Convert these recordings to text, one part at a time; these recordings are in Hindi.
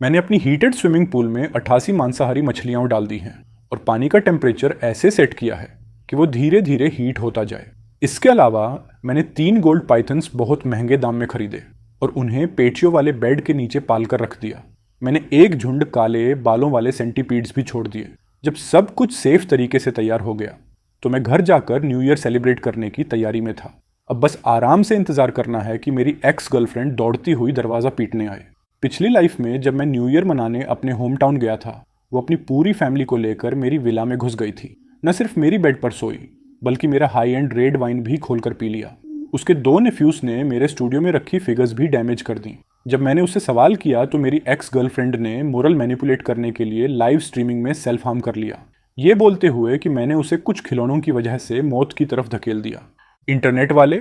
मैंने अपनी हीटेड स्विमिंग पूल में 88 मांसाहारी मछलियां डाल दी हैं और पानी का टेम्परेचर ऐसे सेट किया है कि वो धीरे धीरे हीट होता जाए। इसके अलावा मैंने 3 गोल्ड पाइथन्स बहुत महंगे दाम में खरीदे और उन्हें पेटियों वाले बेड के नीचे पाल कर रख दिया। मैंने एक झुंड काले बालों वाले सेंटीपीड्स भी छोड़ दिए। जब सब कुछ सेफ तरीके से तैयार हो गया तो मैं घर जाकर न्यू ईयर सेलिब्रेट करने की तैयारी में था। अब बस आराम से इंतजार करना है कि मेरी एक्स गर्लफ्रेंड दौड़ती हुई दरवाज़ा पीटने आए। पिछली लाइफ में जब मैं न्यू ईयर मनाने अपने होम टाउन गया था, वो अपनी पूरी फैमिली को लेकर मेरी विला में घुस गई थी। न सिर्फ मेरी बेड पर सोई बल्कि मेरा हाई एंड रेड वाइन भी खोलकर पी लिया। उसके 2 नेफ्यूज ने मेरे स्टूडियो में रखी फिगर्स भी डैमेज कर दी। जब मैंने उससे सवाल किया तो मेरी एक्स गर्लफ्रेंड ने मोरल मैनिपुलेट करने के लिए लाइव स्ट्रीमिंग में सेल्फ हार्म कर लिया, ये बोलते हुए कि मैंने उसे कुछ खिलौनों की वजह से मौत की तरफ धकेल दिया। इंटरनेट वाले,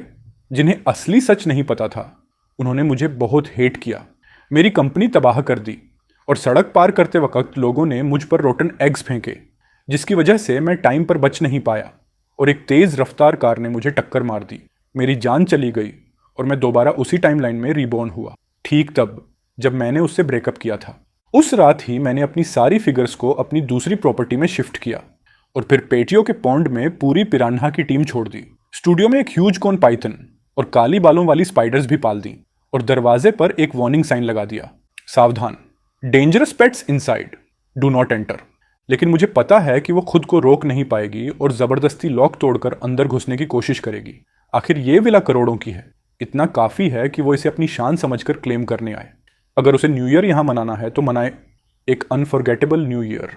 जिन्हें असली सच नहीं पता था, उन्होंने मुझे बहुत हेट किया, मेरी कंपनी तबाह कर दी और सड़क पार करते वक्त लोगों ने मुझ पर रोटन एग्स फेंके, जिसकी वजह से मैं टाइम पर बच नहीं पाया और एक तेज़ रफ्तार कार ने मुझे टक्कर मार दी। मेरी जान चली गई और मैं दोबारा उसी टाइमलाइन में रीबॉर्न हुआ, ठीक तब जब मैंने उससे ब्रेकअप किया था। उस रात ही मैंने अपनी सारी फिगर्स को अपनी दूसरी प्रॉपर्टी में शिफ्ट किया और फिर पेटियो के पॉन्ड में पूरी पिरान्हा की टीम छोड़ दी। स्टूडियो में एक ह्यूज कॉन पाइथन और काली बालों वाली स्पाइडर्स भी पाल दी और दरवाजे पर एक वार्निंग साइन लगा दिया, सावधान, dangerous pets inside, do not enter. लेकिन मुझे पता है कि वो खुद को रोक नहीं पाएगी और ज़बरदस्ती लॉक तोड़कर अंदर घुसने की कोशिश करेगी। आखिर ये विला करोड़ों की है, इतना काफ़ी है कि वो इसे अपनी शान समझकर क्लेम करने आए। अगर उसे न्यू ईयर यहाँ मनाना है तो मनाए, एक अनफॉरगेटेबल न्यू ईयर।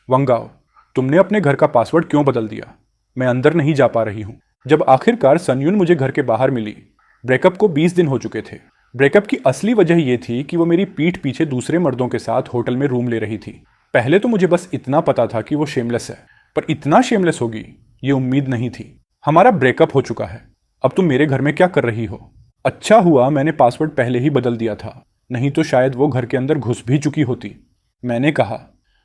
वंगाओ, तुमने अपने घर का पासवर्ड क्यों बदल दिया? मैं अंदर नहीं जा पा रही हूँ। जब आखिरकार सनयुन मुझे घर के बाहर मिली, ब्रेकअप को 20 दिन हो चुके थे। ब्रेकअप की असली वजह यह थी कि वो मेरी पीठ पीछे दूसरे मर्दों के साथ होटल में रूम ले रही थी। पहले तो मुझे बस इतना पता था कि वो शेमलेस है, पर इतना शेमलेस होगी ये उम्मीद नहीं थी। हमारा ब्रेकअप हो चुका है, अब तुम मेरे घर में क्या कर रही हो? अच्छा हुआ मैंने पासवर्ड पहले ही बदल दिया था, नहीं तो शायद वो घर के अंदर घुस भी चुकी होती। मैंने कहा,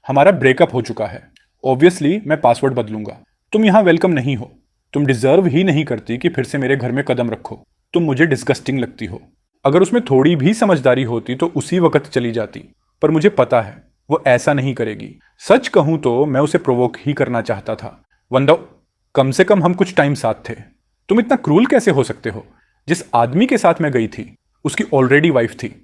हमारा ब्रेकअप हो चुका है, ऑब्वियसली मैं पासवर्ड बदलूंगा। तुम यहाँ वेलकम नहीं हो, तुम डिजर्व ही नहीं करती कि फिर से मेरे घर में कदम रखो। तुम मुझे डिस्गस्टिंग लगती हो। अगर उसमें थोड़ी भी समझदारी होती तो उसी वक्त चली जाती, पर मुझे पता है वो ऐसा नहीं करेगी। सच कहूं तो मैं उसे प्रोवोक ही करना चाहता था। वंदो, कम से कम हम कुछ टाइम साथ थे। तुम इतना क्रूल कैसे हो सकते हो? जिस आदमी के साथ मैं गई थी उसकी ऑलरेडी वाइफ थी।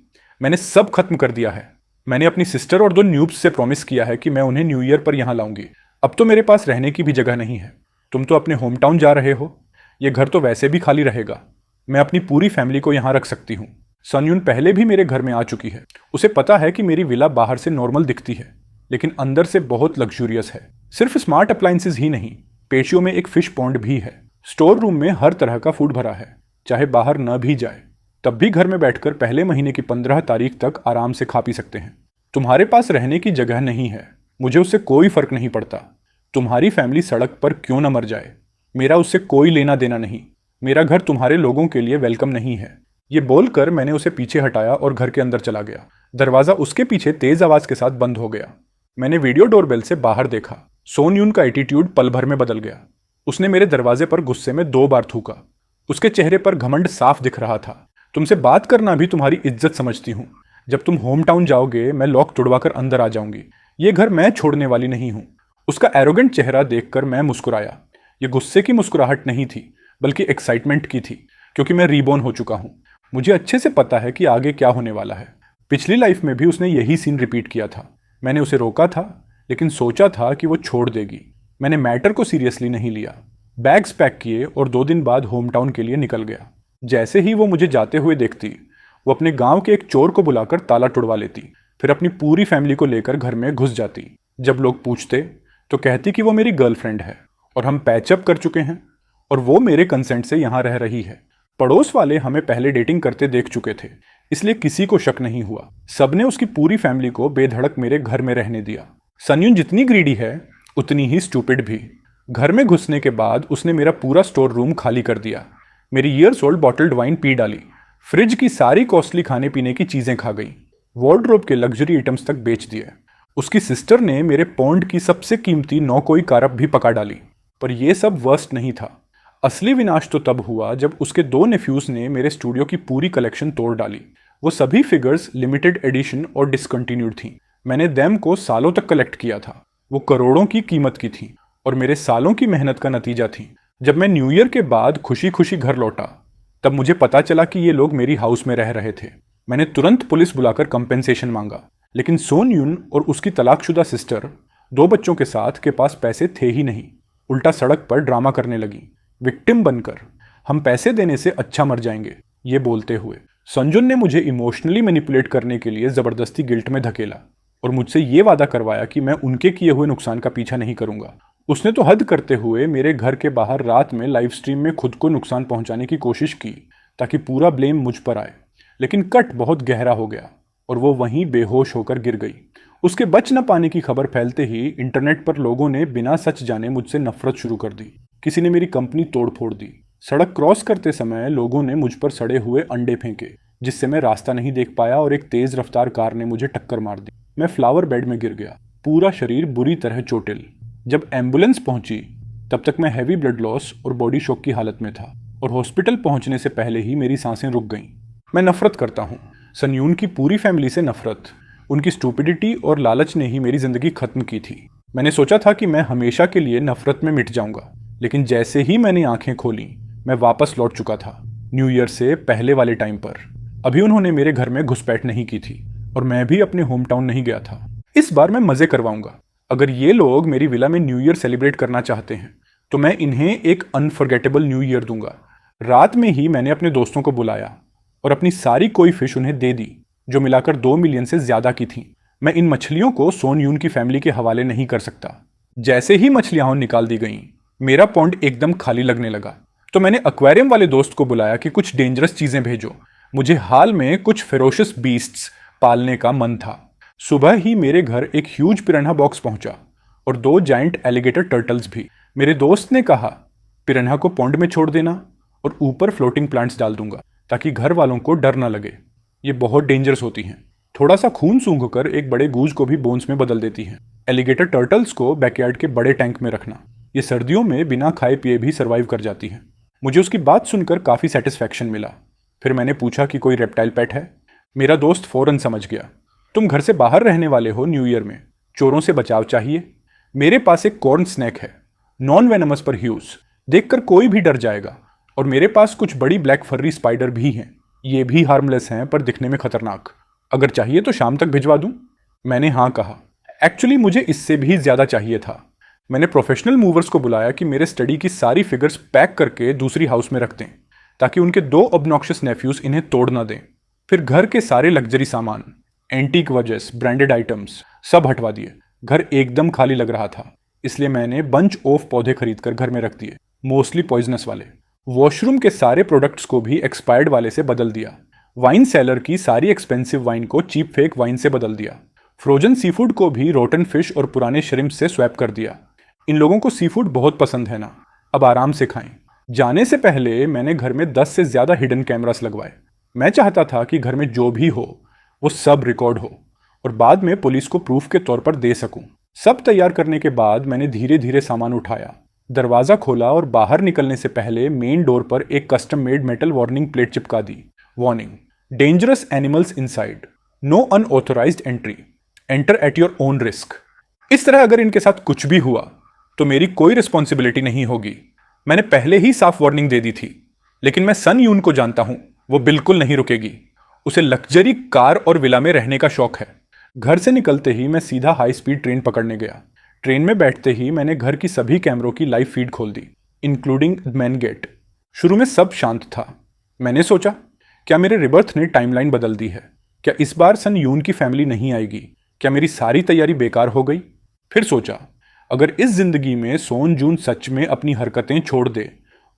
मैंने सब खत्म कर दिया है। मैंने अपनी सिस्टर और 2 न्यूब्स से प्रॉमिस किया है कि मैं उन्हें न्यू ईयर पर यहाँ लाऊंगी। अब तो मेरे पास रहने की भी जगह नहीं है। तुम तो अपने होम टाउन जा रहे हो, ये घर तो वैसे भी खाली रहेगा। मैं अपनी पूरी फैमिली को यहाँ रख सकती हूँ। सनयुन पहले भी मेरे घर में आ चुकी है। उसे पता है कि मेरी विला बाहर से नॉर्मल दिखती है, लेकिन अंदर से बहुत लग्जूरियस है। सिर्फ स्मार्ट अप्लायंसेज ही नहीं, पेशियों में एक फिश पॉन्ड भी है। स्टोर रूम में हर तरह का फूड भरा है, चाहे बाहर न भी जाए तब भी घर में बैठकर पहले महीने की 15 तारीख तक आराम से खा पी सकते हैं। तुम्हारे पास रहने की जगह नहीं है, मुझे उससे कोई फर्क नहीं पड़ता। तुम्हारी फैमिली सड़क पर क्यों न मर जाए, मेरा उससे कोई लेना देना नहीं। मेरा घर तुम्हारे लोगों के लिए वेलकम नहीं है। ये बोलकर मैंने उसे पीछे हटाया और घर के अंदर चला गया। दरवाज़ा उसके पीछे तेज आवाज़ के साथ बंद हो गया। मैंने वीडियो डोरबेल से बाहर देखा। सोनयुन का एटीट्यूड पल भर में बदल गया। उसने मेरे दरवाजे पर गुस्से में 2 बार थूका। उसके चेहरे पर घमंड साफ दिख रहा था। तुमसे बात करना भी तुम्हारी इज्जत समझती हूँ। जब तुम होम टाउन जाओगे मैं लॉक तुड़वाकर अंदर आ जाऊंगी। ये घर मैं छोड़ने वाली नहीं हूँ। उसका एरोगेंट चेहरा देखकर मैं मुस्कुराया। ये गुस्से की मुस्कुराहट नहीं थी, बल्कि एक्साइटमेंट की थी, क्योंकि मैं रीबॉर्न हो चुका हूँ। मुझे अच्छे से पता है कि आगे क्या होने वाला है। पिछली लाइफ में भी उसने यही सीन रिपीट किया था। मैंने उसे रोका था, लेकिन सोचा था कि वो छोड़ देगी। मैंने मैटर को सीरियसली नहीं लिया। बैग्स पैक किए और 2 दिन बाद होम टाउन के लिए निकल गया। जैसे ही वो मुझे जाते हुए देखती, वो अपने गांव के एक चोर को बुलाकर ताला तुड़वा लेती, फिर अपनी पूरी फैमिली को लेकर घर में घुस जाती। जब लोग पूछते तो कहती कि वो मेरी गर्लफ्रेंड है और हम पैचअप कर चुके हैं और वो मेरे कंसेंट से यहाँ रह रही है। पड़ोस वाले हमें पहले डेटिंग करते देख चुके थे, इसलिए किसी को शक नहीं हुआ। सबने उसकी पूरी फैमिली को बेधड़क मेरे घर में रहने दिया। सनयुन जितनी ग्रीडी है उतनी ही स्टूपिड भी। घर में घुसने के बाद उसने मेरा पूरा स्टोर रूम खाली कर दिया। मेरी years old bottled wine P डाली। फ्रिज की सारी कॉस्टली खाने पीने की चीज़ें खा गई। वार्डरोब के लग्जरी आइटम्स तक बेच दिए। उसकी सिस्टर ने मेरे पौंड की सबसे कीमती 9 कोई कारप भी पका डाली। पर यह सब वर्स्ट नहीं था। असली विनाश तो तब हुआ जब उसके 2 नेफ्यूज ने मेरे स्टूडियो की पूरी कलेक्शन तोड़ डाली। वो सभी फिगर्स लिमिटेड एडिशन और डिसकंटिन्यूड थीं। मैंने देम को सालों तक कलेक्ट किया था। वो करोड़ों की कीमत की थीं और मेरे सालों की मेहनत का नतीजा थी। जब मैं न्यू ईयर के बाद खुशी खुशी घर लौटा तब मुझे पता चला कि ये लोग मेरी हाउस में रह रहे थे। मैंने तुरंत पुलिस बुलाकर कंपेंसेशन मांगा, लेकिन सोन यून और उसकी तलाकशुदा सिस्टर 2 बच्चों के साथ के पास पैसे थे ही नहीं। उल्टा सड़क पर ड्रामा करने लगी, विक्टिम बनकर, हम पैसे देने से अच्छा मर जाएंगे ये बोलते हुए। संजुन ने मुझे इमोशनली मैनिपुलेट करने के लिए ज़बरदस्ती गिल्ट में धकेला और मुझसे ये वादा करवाया कि मैं उनके किए हुए नुकसान का पीछा नहीं करूंगा। उसने तो हद करते हुए मेरे घर के बाहर रात में लाइव स्ट्रीम में खुद को नुकसान पहुंचाने की कोशिश की ताकि पूरा ब्लेम मुझ पर आए, लेकिन कट बहुत गहरा हो गया और वो वहीं बेहोश होकर गिर गई। उसके बच न पाने की खबर फैलते ही इंटरनेट पर लोगों ने बिना सच जाने मुझसे नफरत शुरू कर दी। किसी ने मेरी कंपनी तोड़ फोड़ दी। सड़क क्रॉस करते समय लोगों ने मुझ पर सड़े हुए अंडे फेंके जिससे मैं रास्ता नहीं देख पाया और एक तेज रफ्तार कार ने मुझे टक्कर मार दी। मैं फ्लावर बेड में गिर गया, पूरा शरीर बुरी तरह चोटिल। जब एम्बुलेंस पहुंची तब तक मैं हैवी ब्लड लॉस और बॉडी शॉक की हालत में था और हॉस्पिटल पहुंचने से पहले ही मेरी सांसें रुक गईं। मैं नफरत करता हूँ, सन यून की पूरी फैमिली से नफरत। उनकी स्टूपिडिटी और लालच ने ही मेरी जिंदगी खत्म की थी। मैंने सोचा था कि मैं हमेशा के लिए नफरत में मिट जाऊंगा, लेकिन जैसे ही मैंने आंखें खोली मैं वापस लौट चुका था, न्यू ईयर से पहले वाले टाइम पर। अभी उन्होंने मेरे घर में घुसपैठ नहीं की थी और मैं भी अपने होम टाउन नहीं गया था। इस बार मैं मजे करवाऊंगा। अगर ये लोग मेरी विला में न्यू ईयर सेलिब्रेट करना चाहते हैं तो मैं इन्हें एक अनफॉरगेटेबल न्यू ईयर दूंगा। रात में ही मैंने अपने दोस्तों को बुलाया और अपनी सारी कोई फिश उन्हें दे दी जो मिलाकर 2 मिलियन से ज्यादा की थी। मैं इन मछलियों को सोन यून की फैमिली के हवाले नहीं कर सकता। जैसे ही मछलियां निकाल दी गईं, मेरा पॉन्ड एकदम खाली लगने लगा, तो मैंने एक्वेरियम वाले दोस्त को बुलाया कि कुछ डेंजरस चीजें भेजो। मुझे हाल में कुछ फेरोशियस बीस्ट्स पालने का मन था। सुबह ही मेरे घर एक ह्यूज पिरान्हा बॉक्स पहुंचा और 2 जायंट एलिगेटर टर्टल्स भी। मेरे दोस्त ने कहा पिरान्हा को पॉन्ड में छोड़ देना और ऊपर फ्लोटिंग प्लांट्स डाल दूंगा ताकि घर वालों को डर ना लगे। ये बहुत डेंजरस होती हैं। थोड़ा सा खून सूंघकर एक बड़े गूज को भी बोन्स में बदल देती हैं। एलिगेटर टर्टल्स को बैकयार्ड के बड़े टैंक में रखना। ये सर्दियों में बिना खाए पिए भी सर्वाइव कर जाती हैं। मुझे उसकी बात सुनकर काफ़ी सेटिस्फैक्शन मिला। फिर मैंने पूछा कि कोई रेप्टाइल पेट है। मेरा दोस्त फौरन समझ गया, तुम घर से बाहर रहने वाले हो न्यू ईयर में, चोरों से बचाव चाहिए। मेरे पास एक कॉर्न स्नैक है, नॉन वेनमस पर ह्यूज, देखकर कोई भी डर जाएगा। और मेरे पास कुछ बड़ी ब्लैक फर्री स्पाइडर भी हैं। ये भी हार्मलेस हैं पर दिखने में खतरनाक। अगर चाहिए तो शाम तक भिजवा दूं? मैंने हाँ कहा। एक्चुअली मुझे इससे भी ज़्यादा चाहिए था। मैंने प्रोफेशनल मूवर्स को बुलाया कि मेरे स्टडी की सारी फिगर्स पैक करके दूसरी हाउस में रख दें ताकि उनके 2 ऑब्नॉक्शियस नेफ्यूज इन्हें तोड़ ना दें। फिर घर के सारे लग्जरी सामान, एंटीक वॉचेस, ब्रांडेड आइटम्स सब हटवा दिए। घर एकदम खाली लग रहा था, इसलिए मैंने बंच ऑफ पौधे खरीदकर घर में रख दिए, मोस्टली पॉइजनस वाले। वॉशरूम के सारे प्रोडक्ट्स को भी एक्सपायर्ड वाले से बदल दिया। वाइन सेलर की सारी एक्सपेंसिव वाइन को चीप फेक वाइन से बदल दिया। फ्रोजन सी फूड को भी रोटन फिश और पुराने श्रिम्प से स्वैप कर दिया। इन लोगों को सी फूड बहुत पसंद है ना, अब आराम से खाएं। जाने से पहले मैंने घर में 10 से ज़्यादा हिडन कैमरास लगवाए। मैं चाहता था कि घर में जो भी हो वो सब रिकॉर्ड हो और बाद में पुलिस को प्रूफ के तौर पर दे सकूं। सब तैयार करने के बाद मैंने धीरे धीरे सामान उठाया, दरवाज़ा खोला और बाहर निकलने से पहले मेन डोर पर एक custom made metal warning plate चिपका दी। Warning, dangerous animals inside, no unauthorised entry, enter at your own risk. इस तरह अगर इनके साथ कुछ भी हुआ तो मेरी कोई रिस्पॉन्सिबिलिटी नहीं होगी। मैंने पहले ही साफ वार्निंग दे दी थी, लेकिन मैं सन यून को जानता हूं, वो बिल्कुल नहीं रुकेगी। उसे लग्जरी कार और विला में रहने का शौक है। घर से निकलते ही मैं सीधा हाई स्पीड ट्रेन पकड़ने गया। ट्रेन में बैठते ही मैंने घर की सभी कैमरों की लाइव फीड खोल दी, इंक्लूडिंग मैन गेट। शुरू में सब शांत था। मैंने सोचा क्या मेरे रिबर्थ ने टाइमलाइन बदल दी है? क्या इस बार सन यून की फैमिली नहीं आएगी? क्या मेरी सारी तैयारी बेकार हो गई? फिर सोचा अगर इस जिंदगी में सोन जून सच में अपनी हरकतें छोड़ दे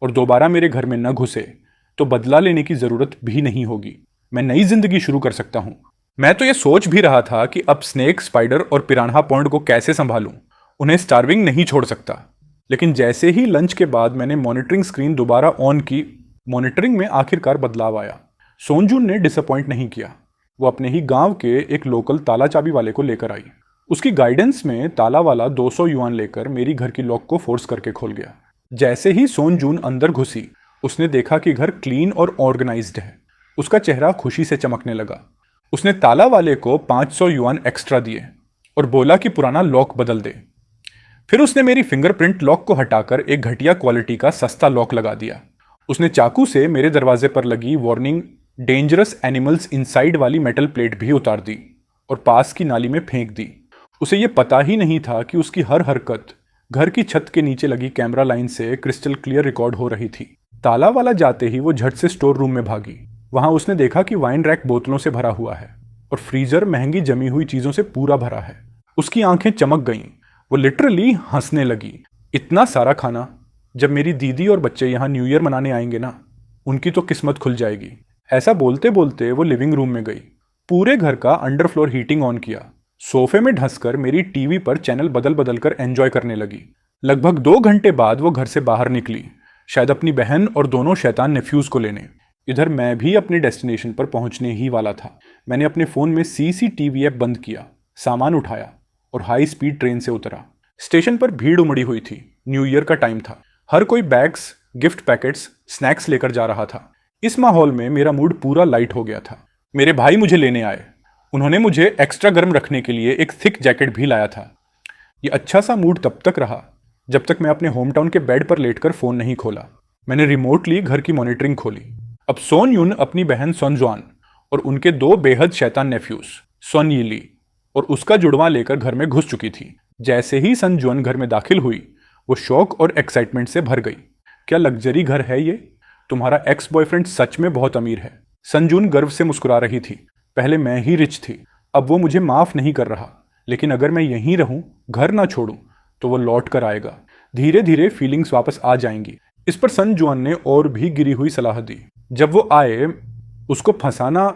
और दोबारा मेरे घर में न घुसे तो बदला लेने की जरूरत भी नहीं होगी। मैं नई जिंदगी शुरू कर सकता हूं। मैं तो ये सोच भी रहा था कि अब स्नेक, स्पाइडर और पिरान्हा पॉन्ड को कैसे संभालूं। उन्हें स्टार्विंग नहीं छोड़ सकता। लेकिन जैसे ही लंच के बाद मैंने मॉनिटरिंग स्क्रीन दोबारा ऑन की, मॉनिटरिंग में आखिरकार बदलाव आया। सोनजून ने डिसअपॉइंट नहीं किया। वो अपने ही गांव के एक लोकल ताला चाबी वाले को लेकर आई। उसकी गाइडेंस में ताला वाला 200 युआन लेकर मेरी घर की लॉक को फोर्स करके खोल गया। जैसे ही सोनजून अंदर घुसी, उसने देखा कि घर क्लीन और ऑर्गेनाइज्ड है। उसका चेहरा खुशी से चमकने लगा। उसने ताला वाले को 500 युआन एक्स्ट्रा दिए और बोला कि पुराना लॉक बदल दे। फिर उसने मेरी फिंगरप्रिंट लॉक को हटाकर एक घटिया क्वालिटी का सस्ता लॉक लगा दिया। उसने चाकू से मेरे दरवाजे पर लगी वार्निंग डेंजरस एनिमल्स इनसाइड वाली मेटल प्लेट भी उतार दी और पास की नाली में फेंक दी। उसे यह पता ही नहीं था कि उसकी हर हरकत घर की छत के नीचे लगी कैमरा लाइन से क्रिस्टल क्लियर रिकॉर्ड हो रही थी। ताला वाला जाते ही वो झट से स्टोर रूम में भागी। वहां उसने देखा कि वाइन रैक बोतलों से भरा हुआ है और फ्रीजर महंगी जमी हुई चीजों से पूरा भरा है। उसकी आंखें चमक गईं। वो लिटरली हंसने लगी। इतना सारा खाना! जब मेरी दीदी और बच्चे यहाँ न्यू ईयर मनाने आएंगे ना, उनकी तो किस्मत खुल जाएगी। ऐसा बोलते बोलते वो लिविंग रूम में गई। पूरे घर का अंडर फ्लोर हीटिंग ऑन किया। सोफे में ढसकर मेरी टीवी पर चैनल बदल बदल कर एंजॉय करने लगी। लगभग 2 घंटे बाद वो घर से बाहर निकली, शायद अपनी बहन और दोनों शैतान नेफ्यूज को लेने। इधर मैं भी अपने डेस्टिनेशन पर पहुंचने ही वाला था। मैंने अपने फोन में सीसीटीवी ऐप बंद किया, सामान उठाया और हाई स्पीड ट्रेन से उतरा। स्टेशन पर भीड़ उमड़ी हुई थी। न्यू ईयर का टाइम था। हर कोई बैग्स, गिफ्ट पैकेट्स, स्नैक्स लेकर जा रहा था। इस माहौल में मेरा मूड पूरा लाइट हो गया था। मेरे भाई मुझे लेने आए। उन्होंने मुझे एक्स्ट्रा गर्म रखने के लिए एक थिक जैकेट भी लाया था। ये अच्छा सा मूड तब तक रहा जब तक मैं अपने होम टाउन के बेड पर लेटकर फ़ोन नहीं खोला। मैंने रिमोटली घर की मॉनिटरिंग खोली। अब सोन यून अपनी बहन सोन जुआन और उनके 2 बेहद शैतान नेफ्यूज सोन यीली और उसका जुड़वां लेकर घर में घुस चुकी थी। जैसे ही सन जुआन घर में दाखिल हुई, वो शौक और एक्साइटमेंट से भर गई। क्या लग्जरी घर है ये! तुम्हारा एक्स बॉयफ्रेंड सच में बहुत अमीर है। संजून गर्व से मुस्कुरा रही थी। पहले मैं ही रिच थी, अब वो मुझे माफ नहीं कर रहा। लेकिन अगर मैं यहीं रहूं, घर ना छोड़ूं, तो वो लौट कर आएगा। धीरे धीरे फीलिंग्स वापस आ जाएंगी। इस पर सन जुआन ने और भी गिरी हुई सलाह दी। जब वो आए, उसको फंसाना,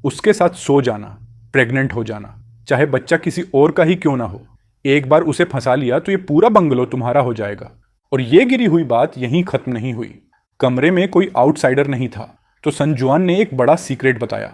उसके साथ सो जाना, प्रेग्नेंट हो जाना, चाहे बच्चा किसी और का ही क्यों ना हो। एक बार उसे फंसा लिया तो ये पूरा बंगलो तुम्हारा हो जाएगा। और ये गिरी हुई बात यहीं खत्म नहीं हुई। कमरे में कोई आउटसाइडर नहीं था, तो सन जुआन ने एक बड़ा सीक्रेट बताया।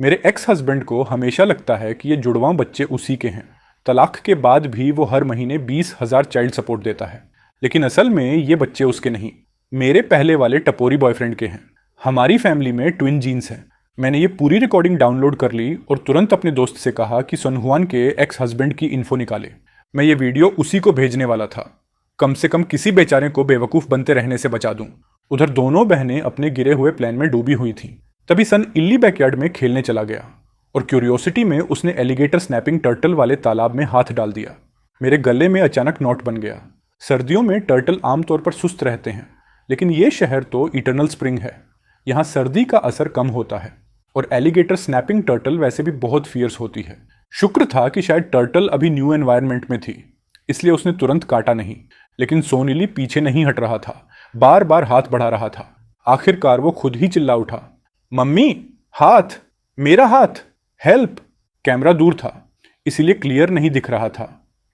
मेरे एक्स हस्बैंड को हमेशा लगता है कि ये जुड़वां बच्चे उसी के हैं। तलाक के बाद भी वो हर महीने 20,000 चाइल्ड सपोर्ट देता है, लेकिन असल में ये बच्चे उसके नहीं, मेरे पहले वाले टपोरी बॉयफ्रेंड के हैं। हमारी फैमिली में ट्विन जीन्स हैं। मैंने ये पूरी रिकॉर्डिंग डाउनलोड कर ली और तुरंत अपने दोस्त से कहा कि सनहुआन के एक्स हस्बैंड की इन्फो निकाले। मैं ये वीडियो उसी को भेजने वाला था, कम से कम किसी बेचारे को बेवकूफ़ बनते रहने से बचा दूं। उधर दोनों बहनें अपने गिरे हुए प्लान में डूबी हुई थीं। तभी सन इल्ली बैकयार्ड में खेलने चला गया और क्यूरियोसिटी में उसने एलिगेटर स्नैपिंग टर्टल वाले तालाब में हाथ डाल दिया। मेरे गले में अचानक नॉट बन गया। सर्दियों में टर्टल आमतौर पर सुस्त रहते हैं, लेकिन ये शहर तो इटर्नल स्प्रिंग है। यहाँ सर्दी का असर कम होता है और एलिगेटर स्नैपिंग टर्टल वैसे भी बहुत फियर्स होती है। शुक्र था कि शायद टर्टल अभी न्यू एनवायरनमेंट में थी, इसलिए उसने तुरंत काटा नहीं। लेकिन सोनिली पीछे नहीं हट रहा था, बार बार हाथ बढ़ा रहा था। आखिरकार वो खुद ही चिल्ला उठा, मम्मी, हाथ, मेरा हाथ, हेल्प! कैमरा दूर था, इसीलिए क्लियर नहीं दिख रहा था,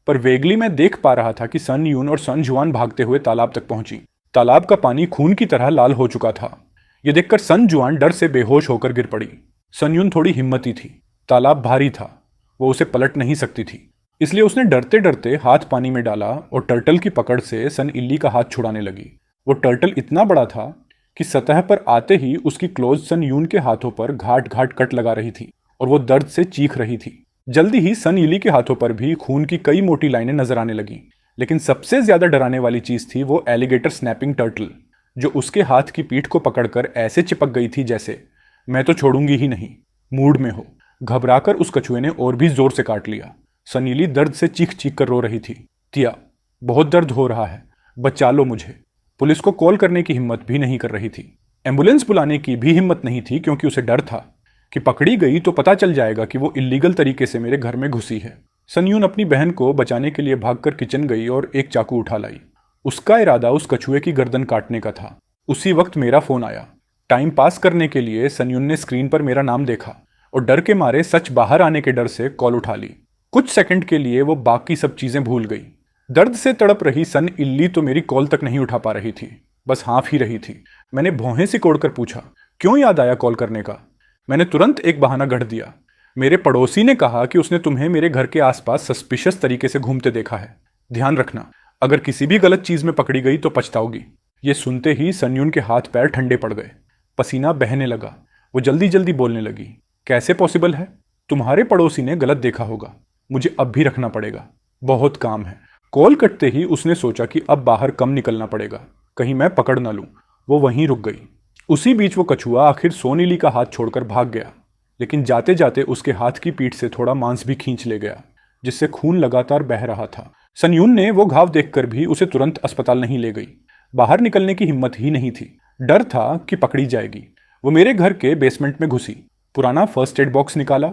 पर वेगली मैं देख पा रहा था कि सन यून और सन जुआन भागते हुए तालाब तक पहुंची। तालाब का पानी खून की तरह लाल हो चुका था। यह देखकर सन जुआन डर से बेहोश होकर गिर पड़ी। सन यून थोड़ी हिम्मती थी। तालाब भारी था, वो उसे पलट नहीं सकती थी, इसलिए उसने डरते डरते हाथ पानी में डाला और टर्टल की पकड़ से सन इल्ली का हाथ छुड़ाने लगी। वो टर्टल इतना बड़ा था कि सतह पर आते ही उसकी क्लोज सन यून के हाथों पर घाट घाट कट लगा रही थी और वो दर्द से चीख रही थी। जल्दी ही सन इली के हाथों पर भी खून की कई मोटी लाइनें नजर आने लगीं। लेकिन सबसे ज्यादा डराने वाली चीज थी वो एलिगेटर स्नैपिंग टर्टल, जो उसके हाथ की पीठ को पकड़कर ऐसे चिपक गई थी जैसे मैं तो छोड़ूंगी ही नहीं, मूड में हो। घबराकर उस कछुए ने और भी जोर से काट लिया। सनीली दर्द से चीख चीख कर रो रही थी, तिया, बहुत दर्द हो रहा है, बचा लो मुझे। पुलिस को कॉल करने की हिम्मत भी नहीं कर रही थी। एम्बुलेंस बुलाने की भी हिम्मत नहीं थी, क्योंकि उसे डर था कि पकड़ी गई तो पता चल जाएगा कि वो इल्लीगल तरीके से मेरे घर में घुसी है। सनयून अपनी बहन को बचाने के लिए भागकर किचन गई और एक चाकू उठा लाई। उसका इरादा उस कछुए की गर्दन काटने का था। उसी वक्त मेरा फोन आया। टाइम पास करने के लिए सनयून ने स्क्रीन पर मेरा नाम देखा और डर के मारे सच बाहर आने के डर से कॉल उठा ली। कुछ सेकंड के लिए वो बाकी सब चीजें भूल गई। दर्द से तड़प रही सन इल्ली तो मेरी कॉल तक नहीं उठा पा रही थी, बस हाँफ ही रही थी। मैंने भौहें सिकोड़कर पूछा, क्यों याद आया कॉल करने का? मैंने तुरंत एक बहाना गढ़ दिया। मेरे पड़ोसी ने कहा कि उसने तुम्हें मेरे घर के आसपास सस्पिशियस तरीके से घूमते देखा है। ध्यान रखना, अगर किसी भी गलत चीज में पकड़ी गई तो पछताओगी। ये सुनते ही सनयून के हाथ पैर ठंडे पड़ गए। पसीना बहने लगा। वो जल्दी जल्दी बोलने लगी, कैसे पॉसिबल है? तुम्हारे पड़ोसी ने गलत देखा होगा। मुझे अब भी रखना पड़ेगा, बहुत काम है। कॉल कटते ही उसने सोचा कि अब बाहर कम निकलना पड़ेगा, कहीं मैं पकड़ ना लूं। वो वहीं रुक गई। उसी बीच वो कछुआ आखिर सोनीली का हाथ छोड़कर भाग गया, लेकिन जाते जाते उसके हाथ की पीठ से थोड़ा मांस भी खींच ले गया, जिससे खून लगातार बह रहा था। सनयून ने वो घाव देखकर भी उसे तुरंत अस्पताल नहीं ले गई। बाहर निकलने की हिम्मत ही नहीं थी, डर था कि पकड़ी जाएगी। वो मेरे घर के बेसमेंट में घुसी, पुराना फर्स्ट एड बॉक्स निकाला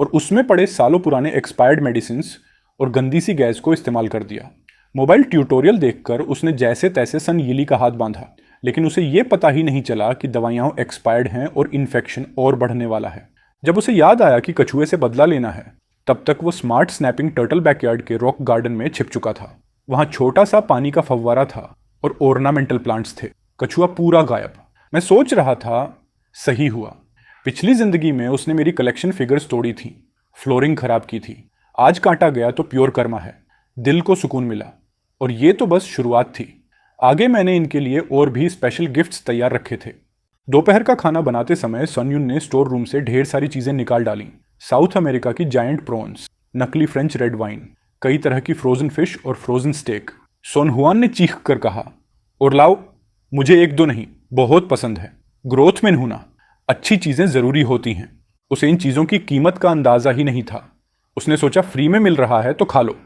और उसमें पड़े सालों पुराने एक्सपायर्ड मेडिसिन्स और गंदी सी गैस को इस्तेमाल कर दिया। मोबाइल ट्यूटोरियल देखकर उसने जैसे तैसे सन यीली का हाथ बांधा, लेकिन उसे ये पता ही नहीं चला कि दवाइयाँ एक्सपायर्ड हैं और इन्फेक्शन और बढ़ने वाला है। जब उसे याद आया कि कछुए से बदला लेना है, तब तक वो स्मार्ट स्नैपिंग टर्टल बैकयार्ड के रॉक गार्डन में छिप चुका था। वहाँ छोटा सा पानी का फव्वारा था और ऑर्नामेंटल प्लांट्स थे। कछुआ पूरा गायब। मैं सोच रहा था, सही हुआ। पिछली जिंदगी में उसने मेरी कलेक्शन फिगर्स तोड़ी थी, फ्लोरिंग खराब की थी। आज काटा गया तो प्योर कर्मा है। दिल को सुकून मिला। और ये तो बस शुरुआत थी, आगे मैंने इनके लिए और भी स्पेशल गिफ्ट्स तैयार रखे थे। दोपहर का खाना बनाते समय सनयुन ने स्टोर रूम से ढेर सारी चीजें निकाल डाली। साउथ अमेरिका की जायंट प्रॉन्स, नकली फ्रेंच रेड वाइन, कई तरह की फ्रोजन फिश और फ्रोजन स्टेक। सोन हुआन ने चीख कर कहा, और लाओ, मुझे एक दो नहीं, बहुत पसंद है। ग्रोथ में हूं ना, अच्छी चीजें जरूरी होती हैं। उसे इन चीजों की कीमत का अंदाजा ही नहीं था। उसने सोचा फ्री में मिल रहा है तो खा लो।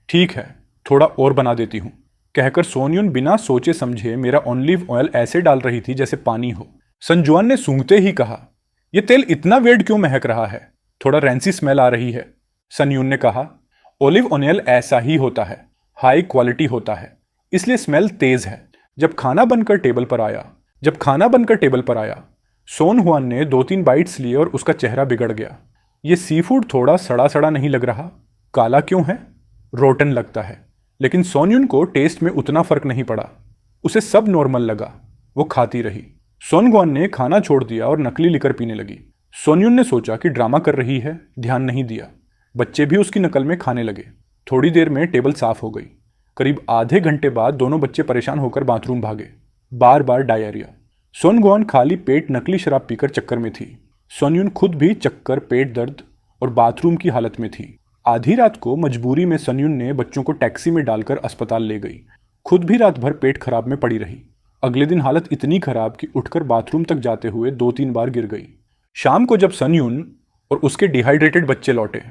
ठीक है, थोड़ा और बना देती हूँ, कहकर सोनयुन बिना सोचे समझे मेरा ऑलिव ऑयल ऐसे डाल रही थी जैसे पानी हो। संजुआन ने सूंघते ही कहा, यह तेल इतना वेड क्यों महक रहा है? थोड़ा रैंसी स्मेल आ रही है। सनयुन ने कहा, ऑलिव ऑयल ऐसा ही होता है, हाई क्वालिटी होता है, इसलिए स्मेल तेज है। जब खाना बनकर टेबल पर आया, सोन हुआन ने 2-3 बाइट्स लिए और उसका चेहरा बिगड़ गया। ये सी फूड थोड़ा सड़ा सड़ा नहीं लग रहा? काला क्यों है? रोटन लगता है। लेकिन सोनयुन को टेस्ट में उतना फर्क नहीं पड़ा। उसे सब नॉर्मल लगा। वो खाती रही। सोनगुआन ने खाना छोड़ दिया और नकली लिकर पीने लगी। सोनयुन ने सोचा कि ड्रामा कर रही है, ध्यान नहीं दिया। बच्चे भी उसकी नकल में खाने लगे। थोड़ी देर में टेबल साफ हो गई। करीब आधे घंटे बाद दोनों बच्चे परेशान होकर बाथरूम भागे। बार बार डायरिया। सोनगुआन खाली पेट नकली शराब पीकर चक्कर में थी। सोनयुन खुद भी चक्कर, पेट दर्द और बाथरूम की हालत में थी। आधी रात को मजबूरी में सनयुन ने बच्चों को टैक्सी में डालकर अस्पताल ले गई। खुद भी रात भर पेट खराब में पड़ी रही। अगले दिन हालत इतनी खराब कि उठकर बाथरूम तक जाते हुए 2-3 बार गिर गई। शाम को जब सनयुन और उसके डिहाइड्रेटेड बच्चे लौटे,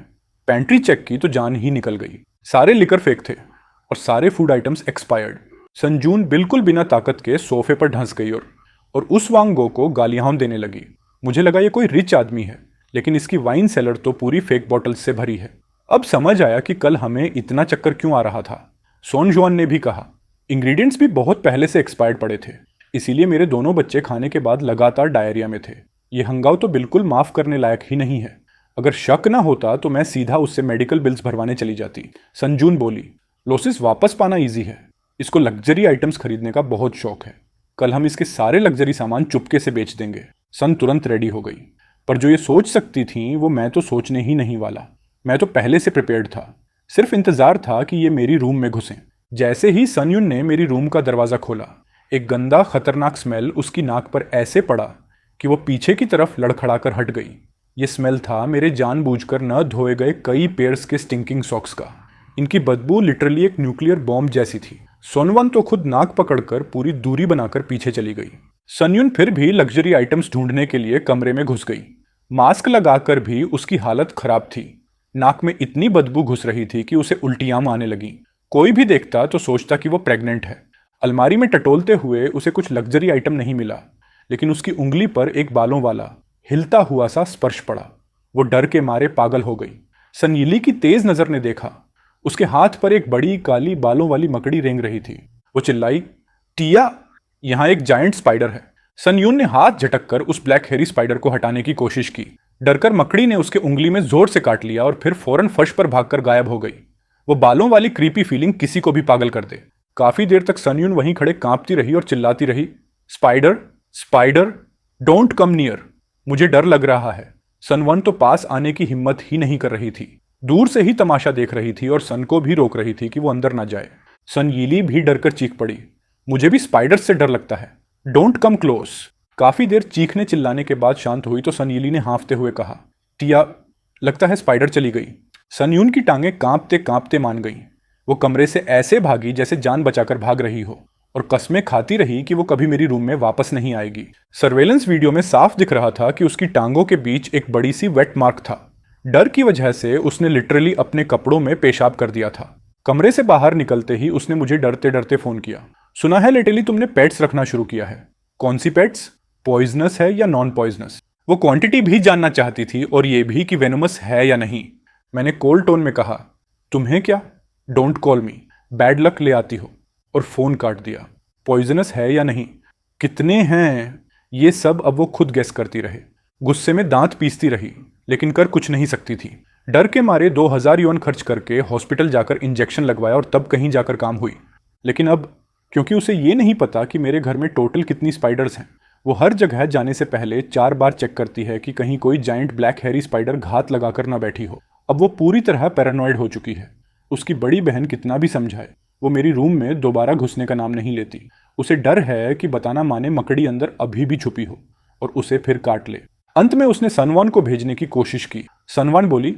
पेंट्री चेक की तो जान ही निकल गई। सारे लिकर फेक थे और सारे फूड आइटम्स एक्सपायर्ड। संजून बिल्कुल बिना ताकत के सोफे पर ढंस गई और उस वांगो को गालियां देने लगी। मुझे लगा ये कोई रिच आदमी है, लेकिन इसकी वाइन सेलर तो पूरी फेक बॉटल्स से भरी है। अब समझ आया कि कल हमें इतना चक्कर क्यों आ रहा था। सोन जुआन ने भी कहा, इंग्रेडिएंट्स भी बहुत पहले से एक्सपायर्ड पड़े थे, इसीलिए मेरे दोनों बच्चे खाने के बाद लगातार डायरिया में थे। ये हंगाव तो बिल्कुल माफ करने लायक ही नहीं है। अगर शक ना होता तो मैं सीधा उससे मेडिकल बिल्स भरवाने चली जाती। संजून बोली, लोसिस वापस पाना इजी है। इसको लग्जरी आइटम्स खरीदने का बहुत शौक है। कल हम इसके सारे लग्जरी सामान चुपके से बेच देंगे। सन तुरंत रेडी हो गई, पर जो ये सोच सकती थी वो मैं तो सोचने ही नहीं वाला। मैं तो पहले से प्रिपेयर्ड था, सिर्फ इंतजार था कि ये मेरी रूम में घुसें। जैसे ही सनयुन ने मेरी रूम का दरवाजा खोला, एक गंदा खतरनाक स्मेल उसकी नाक पर ऐसे पड़ा कि वो पीछे की तरफ लड़खड़ाकर हट गई। ये स्मेल था मेरे जानबूझकर न धोए गए कई पेयर्स के स्टिंकिंग सॉक्स का। इनकी बदबू लिटरली एक न्यूक्लियर बॉम्ब जैसी थी। सोनवन तो खुद नाक पकड़कर पूरी दूरी बनाकर पीछे चली गई। सनयुन फिर भी लग्जरी आइटम्स ढूंढने के लिए कमरे में घुस गई। मास्क लगाकर भी उसकी हालत खराब थी। नाक में इतनी बदबू घुस रही थी कि उसे उल्टियां आने लगी। कोई भी देखता तो सोचता कि वो प्रेग्नेंट है। अलमारी में टटोलते हुए उसे कुछ लग्जरी आइटम नहीं मिला, लेकिन उसकी उंगली पर एक बालों वाला हिलता हुआ सा स्पर्श पड़ा। वो डर के मारे पागल हो गई। सनयीली की तेज नजर ने देखा, उसके हाथ पर एक बड़ी काली बालों वाली मकड़ी रेंग रही थी। वो चिल्लाई, टिया, यहाँ एक जायंट स्पाइडर है। सनयून ने हाथ झटककर उस ब्लैक हेरी स्पाइडर को हटाने की कोशिश की। डरकर मकड़ी ने उसके उंगली में जोर से काट लिया और फिर फौरन फर्श पर भागकर गायब हो गई। वो बालों वाली क्रीपी फीलिंग किसी को भी पागल कर दे। काफी देर तक सनयून वहीं खड़े कांपती रही और चिल्लाती रही, spider, spider, don't come near, मुझे डर लग रहा है। सनवन तो पास आने की हिम्मत ही नहीं कर रही थी, दूर से ही तमाशा देख रही थी और सन को भी रोक रही थी कि वो अंदर ना जाए। सनयीली भी डरकर चीख पड़ी, मुझे भी स्पाइडर से डर लगता है, डोंट कम क्लोज। काफी देर चीखने चिल्लाने के बाद शांत हुई तो सनयीली ने हाँफते हुए कहा, टिया, लगता है स्पाइडर चली गई। सनयून की टांगें कांपते कांपते मान गईं। वो कमरे से ऐसे भागी जैसे जान बचाकर भाग रही हो और कस्में खाती रही कि वो कभी मेरी रूम में वापस नहीं आएगी। सर्वेलेंस वीडियो में साफ दिख रहा था कि उसकी टांगों के बीच एक बड़ी सी वेट मार्क था। डर की वजह से उसने लिटरली अपने कपड़ों में पेशाब कर दिया था। कमरे से बाहर निकलते ही उसने मुझे डरते डरते फोन किया, सुना है लेटेली तुमने पेट्स रखना शुरू किया है। कौन सी पेट्स? पॉइजनस है या नॉन पॉइजनस? वो क्वांटिटी भी जानना चाहती थी और ये भी कि वेनोमस है या नहीं। मैंने कोल्ड टोन में कहा, तुम्हें क्या, don't call me, bad luck ले आती हो, और फोन काट दिया। पॉइजनस है या नहीं, कितने हैं, ये सब अब वो खुद गेस करती रहे। गुस्से में दांत पीसती रही लेकिन कर कुछ नहीं सकती थी। डर के मारे 2000 युआन खर्च करके हॉस्पिटल जाकर इंजेक्शन लगवाया और तब कहीं जाकर काम हुई। लेकिन अब क्योंकि उसे ये नहीं पता कि मेरे घर में टोटल कितनी स्पाइडर्स हैं, वो हर जगह जाने से पहले 4 बार चेक करती है कि कहीं कोई जाइंट ब्लैक हेरी स्पाइडर घात लगाकर ना बैठी हो। अब वो पूरी तरह पैरानॉइड हो चुकी है। उसकी बड़ी बहन कितना भी समझाए, वो मेरी रूम में दोबारा घुसने का नाम नहीं लेती। उसे डर है कि बताना माने मकड़ी अंदर अभी भी छुपी हो और उसे फिर काट ले। अंत में उसने सनवान को भेजने की कोशिश की। सनवान बोली,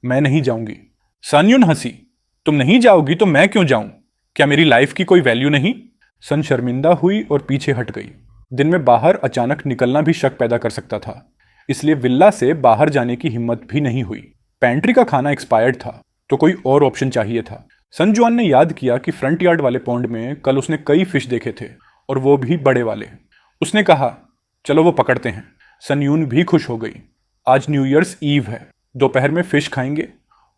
मैं नहीं जाऊंगी। सनयुन हंसी, तुम नहीं जाओगी तो मैं क्यों जाऊं? क्या मेरी लाइफ की कोई वैल्यू नहीं? सन शर्मिंदा हुई और पीछे हट गई। दिन में बाहर अचानक निकलना भी शक पैदा कर सकता था, इसलिए विल्ला से बाहर जाने की हिम्मत भी नहीं हुई। पेंट्री का खाना एक्सपायर्ड था तो कोई और ऑप्शन चाहिए था। सनजुआन ने याद किया कि फ्रंट यार्ड वाले पॉन्ड में कल उसने कई फिश देखे थे और वो भी बड़े वाले। उसने कहा, चलो वो पकड़ते हैं। सनयून भी खुश हो गई। आज न्यू ईयर्स ईव है, दोपहर में फिश खाएंगे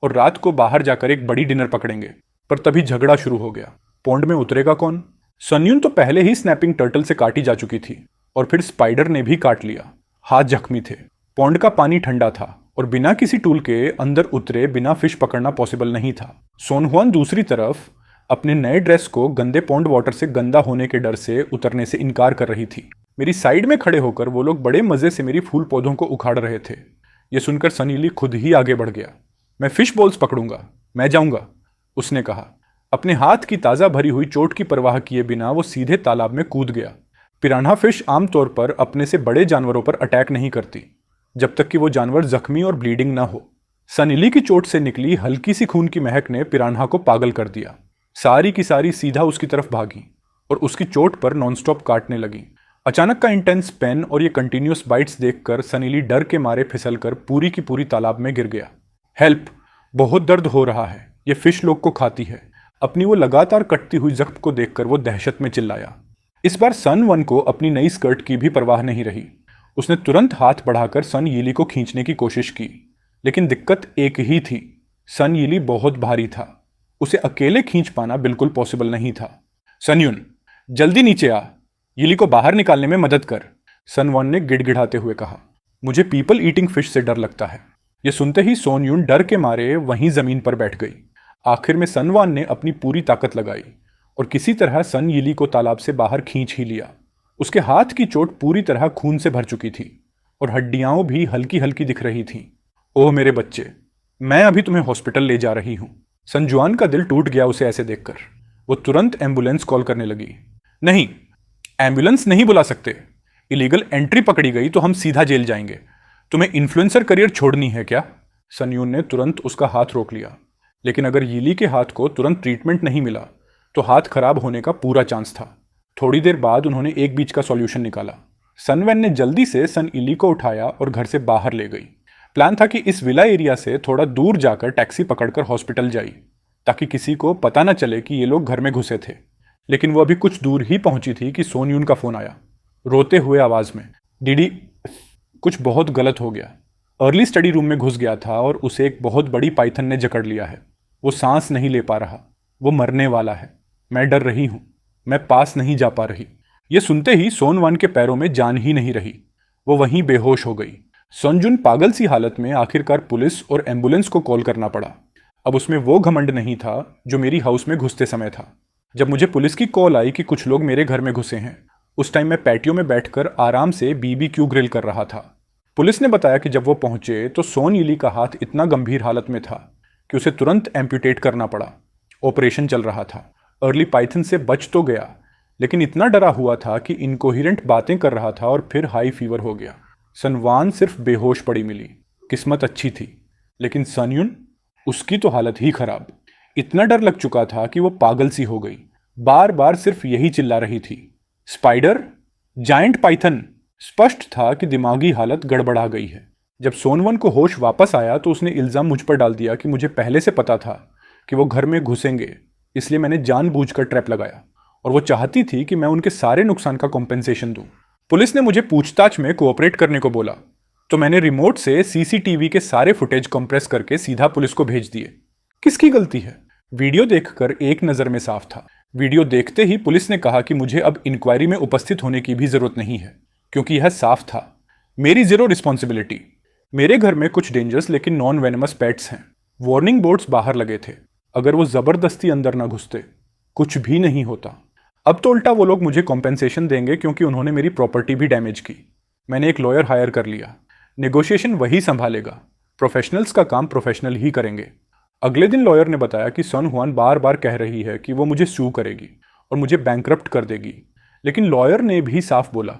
और रात को बाहर जाकर एक बड़ी डिनर पकड़ेंगे। पर तभी झगड़ा शुरू हो गया। पॉन्ड में उतरेगा कौन? सनयून तो पहले ही स्नैपिंग टर्टल से काटी जा चुकी थी और फिर स्पाइडर ने भी काट लिया। हाथ जख्मी थे। पॉन्ड का पानी ठंडा था और बिना किसी टूल के अंदर उतरे बिना फिश पकड़ना पॉसिबल नहीं था। सोनहुआन दूसरी तरफ अपने नए ड्रेस को गंदे पॉन्ड वाटर से गंदा होने के डर से उतरने से इनकार कर रही थी। मेरी साइड में खड़े होकर वो लोग बड़े मजे से मेरी फूल पौधों को उखाड़ रहे थे। ये सुनकर सनीली खुद ही आगे बढ़ गया। मैं फिश बॉल्स पकड़ूंगा, मैं जाऊंगा, उसने कहा। अपने हाथ की ताज़ा भरी हुई चोट की परवाह किए बिना वो सीधे तालाब में कूद गया। पिरान्हा फिश आमतौर पर अपने से बड़े जानवरों पर अटैक नहीं करती जब तक कि वो जानवर जख्मी और ब्लीडिंग ना हो। सनीली की चोट से निकली हल्की सी खून की महक ने पिरान्हा को पागल कर दिया। सारी की सारी सीधा उसकी तरफ भागी और उसकी चोट पर नॉनस्टॉप काटने लगी। अचानक का इंटेंस पेन और ये कंटिन्यूस बाइट्स देखकर सनीली डर के मारे फिसलकर पूरी की पूरी तालाब में गिर गया। हेल्प, बहुत दर्द हो रहा है, ये फिश लोग को खाती है। अपनी वो लगातार कटती हुई जख्म को देखकर वो दहशत में चिल्लाया। इस बार सन वन को अपनी नई स्कर्ट की भी परवाह नहीं रही। उसने तुरंत हाथ बढ़ाकर सन यीली को खींचने की कोशिश की, लेकिन दिक्कत एक ही थी, सन यीली बहुत भारी था। उसे अकेले खींच पाना बिल्कुल पॉसिबल नहीं था। सनयुन, जल्दी नीचे आ, यीली को बाहर निकालने में मदद कर, सनवन ने गिड़गिड़ाते हुए कहा। मुझे पीपल ईटिंग फिश से डर लगता है। ये सुनते ही सोनयुन डर के मारे वहीं जमीन पर बैठ गई। आखिर में सनवान ने अपनी पूरी ताकत लगाई और किसी तरह सन यीली को तालाब से बाहर खींच ही लिया। उसके हाथ की चोट पूरी तरह खून से भर चुकी थी और हड्डियां भी हल्की हल्की दिख रही थीं। ओह मेरे बच्चे, मैं अभी तुम्हें हॉस्पिटल ले जा रही हूं। संजुआन का दिल टूट गया उसे ऐसे देखकर। वो तुरंत एम्बुलेंस कॉल करने लगी। नहीं, एम्बुलेंस नहीं बुला सकते। इलीगल एंट्री पकड़ी गई तो हम सीधा जेल जाएंगे। तुम्हें इन्फ्लुएंसर करियर छोड़नी है क्या? सनयून ने तुरंत उसका हाथ रोक लिया। लेकिन अगर यीली के हाथ को तुरंत ट्रीटमेंट नहीं मिला तो हाथ खराब होने का पूरा चांस था। थोड़ी देर बाद उन्होंने एक बीच का सॉल्यूशन निकाला। सनवैन ने जल्दी से सन इली को उठाया और घर से बाहर ले गई। प्लान था कि इस विला एरिया से थोड़ा दूर जाकर टैक्सी पकड़कर हॉस्पिटल जाई, ताकि किसी को पता न चले कि ये लोग घर में घुसे थे। लेकिन वो अभी कुछ दूर ही पहुंची थी कि सोनयून का फोन आया, रोते हुए आवाज में, डीडी, कुछ बहुत गलत हो गया। अर्ली स्टडी रूम में घुस गया था और उसे एक बहुत बड़ी पाइथन ने जकड़ लिया है। वो सांस नहीं ले पा रहा, वो मरने वाला है। मैं डर रही हूं, मैं पास नहीं जा पा रही। ये सुनते ही सोनवान के पैरों में जान ही नहीं रही। वो वहीं बेहोश हो गई। सोनजुन पागल सी हालत में आखिरकार पुलिस और एम्बुलेंस को कॉल करना पड़ा। अब उसमें वो घमंड नहीं था जो मेरी हाउस में घुसते समय था। जब मुझे पुलिस की कॉल आई कि कुछ लोग मेरे घर में घुसे हैं, उस टाइम मैं पैटियो में बैठकर आराम से BBQ ग्रिल कर रहा था। पुलिस ने बताया कि जब वो पहुंचे तो सोन यीली का हाथ इतना गंभीर हालत में था कि उसे तुरंत एम्प्यूटेट करना पड़ा। ऑपरेशन चल रहा था। अर्ली पाइथन से बच तो गया, लेकिन इतना डरा हुआ था कि इनकोहिरेंट बातें कर रहा था और फिर हाई फीवर हो गया। सनवान सिर्फ बेहोश पड़ी मिली। किस्मत अच्छी थी। लेकिन सनयुन, उसकी तो हालत ही खराब। इतना डर लग चुका था कि वो पागल सी हो गई। बार बार सिर्फ यही चिल्ला रही थी, स्पाइडर, जायंट पाइथन। स्पष्ट था कि दिमागी हालत गड़बड़ा गई है। जब सोनवन को होश वापस आया तो उसने इल्जाम मुझ पर डाल दिया कि मुझे पहले से पता था कि वो घर में घुसेंगे, इसलिए मैंने जानबूझकर ट्रैप लगाया और वो चाहती थी कि मैं उनके सारे नुकसान का कॉम्पेंसेशन दूं। पुलिस ने मुझे पूछताछ में कोऑपरेट करने को बोला, तो मैंने रिमोट से सीसीटीवी के सारे फुटेज कंप्रेस करके सीधा पुलिस को भेज दिए। किसकी गलती है? वीडियो देखकर एक नज़र में साफ था। वीडियो देखते ही पुलिस ने कहा कि मुझे अब इंक्वायरी में उपस्थित होने की भी जरूरत नहीं है, क्योंकि यह साफ था। मेरी जीरो रिस्पॉन्सिबिलिटी। मेरे घर में कुछ डेंजरस लेकिन नॉन वेनमस पेट्स हैं। वार्निंग बोर्ड्स बाहर लगे थे। अगर वो जबरदस्ती अंदर ना घुसते, कुछ भी नहीं होता। अब तो उल्टा वो लोग मुझे कॉम्पेंसेशन देंगे क्योंकि उन्होंने मेरी प्रॉपर्टी भी डैमेज की। मैंने एक लॉयर हायर कर लिया। नेगोशिएशन वही संभालेगा। प्रोफेशनल्स का काम प्रोफेशनल ही करेंगे। अगले दिन लॉयर ने बताया कि सन हुआन बार बार कह रही है कि वो मुझे सू करेगी और मुझे बैंकरप्ट कर देगी। लेकिन लॉयर ने भी साफ बोला,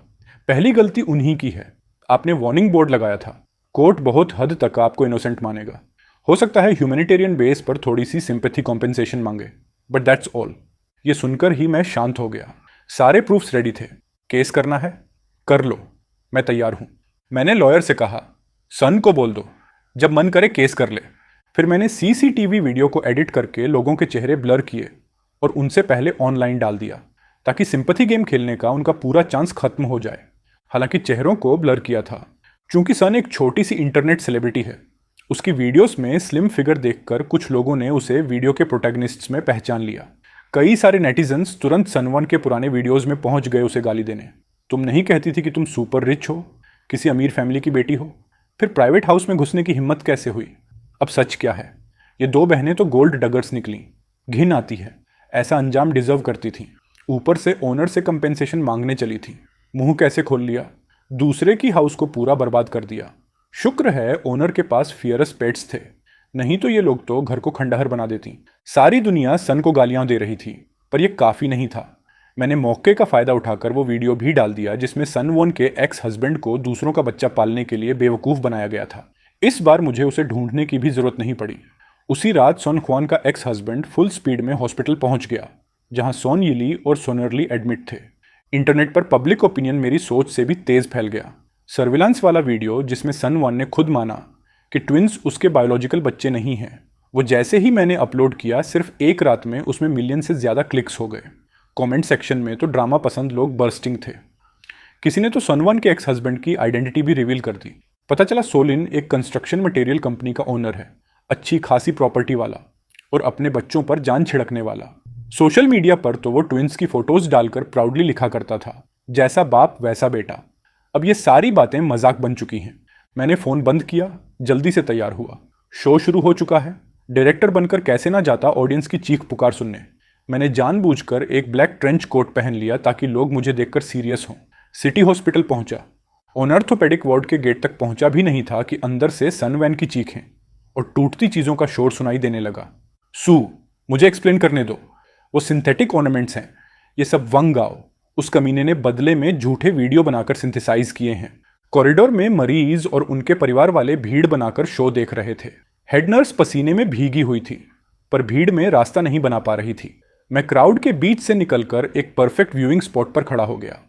पहली गलती उन्हीं की है। आपने वार्निंग बोर्ड लगाया था। कोर्ट बहुत हद तक आपको इनोसेंट मानेगा। हो सकता है ह्यूमैनिटेरियन बेस पर थोड़ी सी सिंपैथी कॉम्पेंसेशन मांगे, बट दैट्स ऑल। ये सुनकर ही मैं शांत हो गया। सारे प्रूफ्स रेडी थे। केस करना है, कर लो, मैं तैयार हूं। मैंने लॉयर से कहा, सन को बोल दो, जब मन करे केस कर ले। फिर मैंने सीसीटीवी वीडियो को एडिट करके लोगों के चेहरे ब्लर किए और उनसे पहले ऑनलाइन डाल दिया, ताकि सिंपैथी गेम खेलने का उनका पूरा चांस खत्म हो जाए। हालांकि चेहरों को ब्लर किया था। चूंकि सन एक छोटी सी इंटरनेट सेलिब्रिटी है, उसकी वीडियोस में स्लिम फिगर देखकर कुछ लोगों ने उसे वीडियो के प्रोटैगनिस्ट्स में पहचान लिया। कई सारे नेटिजन्स तुरंत सनवन के पुराने वीडियोस में पहुंच गए उसे गाली देने। तुम नहीं कहती थी कि तुम सुपर रिच हो, किसी अमीर फैमिली की बेटी हो? फिर प्राइवेट हाउस में घुसने की हिम्मत कैसे हुई? अब सच क्या है? ये दो बहनें तो गोल्ड डगर्स निकली। घिन आती है। ऐसा अंजाम डिजर्व करती थी। ऊपर से ओनर से कंपेंसेशन मांगने चली थी। मुंह कैसे खोल लिया? दूसरे की हाउस को पूरा बर्बाद कर दिया। शुक्र है ओनर के पास फियरस पेट्स थे, नहीं तो ये लोग तो घर को खंडहर बना देती। सारी दुनिया सन को गालियां दे रही थी, पर यह काफी नहीं था। मैंने मौके का फायदा उठाकर वो वीडियो भी डाल दिया जिसमें सन वोन के एक्स हस्बैंड को दूसरों का बच्चा पालने के लिए बेवकूफ बनाया गया था। इस बार मुझे उसे ढूंढने की भी जरूरत नहीं पड़ी। उसी रात सोन ख्वान का एक्स हस्बैंड फुल स्पीड में हॉस्पिटल पहुंच गया, जहां सोन यिली और सोनरली एडमिट थे। इंटरनेट पर पब्लिक ओपिनियन मेरी सोच से भी तेज फैल गया। सर्विलांस वाला वीडियो जिसमें सन वन ने खुद माना कि ट्विंस उसके बायोलॉजिकल बच्चे नहीं हैं, वो जैसे ही मैंने अपलोड किया, सिर्फ एक रात में उसमें मिलियन से ज़्यादा क्लिक्स हो गए। कमेंट सेक्शन में तो ड्रामा पसंद लोग बर्स्टिंग थे। किसी ने तो सनवन के एक्स हस्बैंड की आइडेंटिटी भी रिवील कर दी। पता चला सोलिन एक कंस्ट्रक्शन मटेरियल कंपनी का ओनर है, अच्छी खासी प्रॉपर्टी वाला और अपने बच्चों पर जान छिड़कने वाला। सोशल मीडिया पर तो वो ट्विंस की फोटोज डालकर प्राउडली लिखा करता था, जैसा बाप वैसा बेटा। अब ये सारी बातें मजाक बन चुकी हैं। मैंने फ़ोन बंद किया, जल्दी से तैयार हुआ। शो शुरू हो चुका है। डायरेक्टर बनकर कैसे ना जाता ऑडियंस की चीख पुकार सुनने। मैंने जानबूझकर एक ब्लैक ट्रेंच कोट पहन लिया ताकि लोग मुझे देखकर सीरियस हों। सिटी हॉस्पिटल पहुंचा। ऑर्थोपेडिक वार्ड के गेट तक पहुंचा भी नहीं था कि अंदर से सनवैन की चीखें और टूटती चीज़ों का शोर सुनाई देने लगा। सू, मुझे एक्सप्लेन करने दो। वो सिंथेटिक ऑर्नामेंट्स हैं, ये सब वंग गाओ उस कमीने ने बदले में झूठे वीडियो बनाकर सिंथेसाइज किए हैं। कॉरिडोर में मरीज और उनके परिवार वाले भीड़ बनाकर शो देख रहे थे। हेड नर्स पसीने में भीगी हुई थी, पर भीड़ में रास्ता नहीं बना पा रही थी। मैं क्राउड के बीच से निकलकर एक परफेक्ट व्यूइंग स्पॉट पर खड़ा हो गया।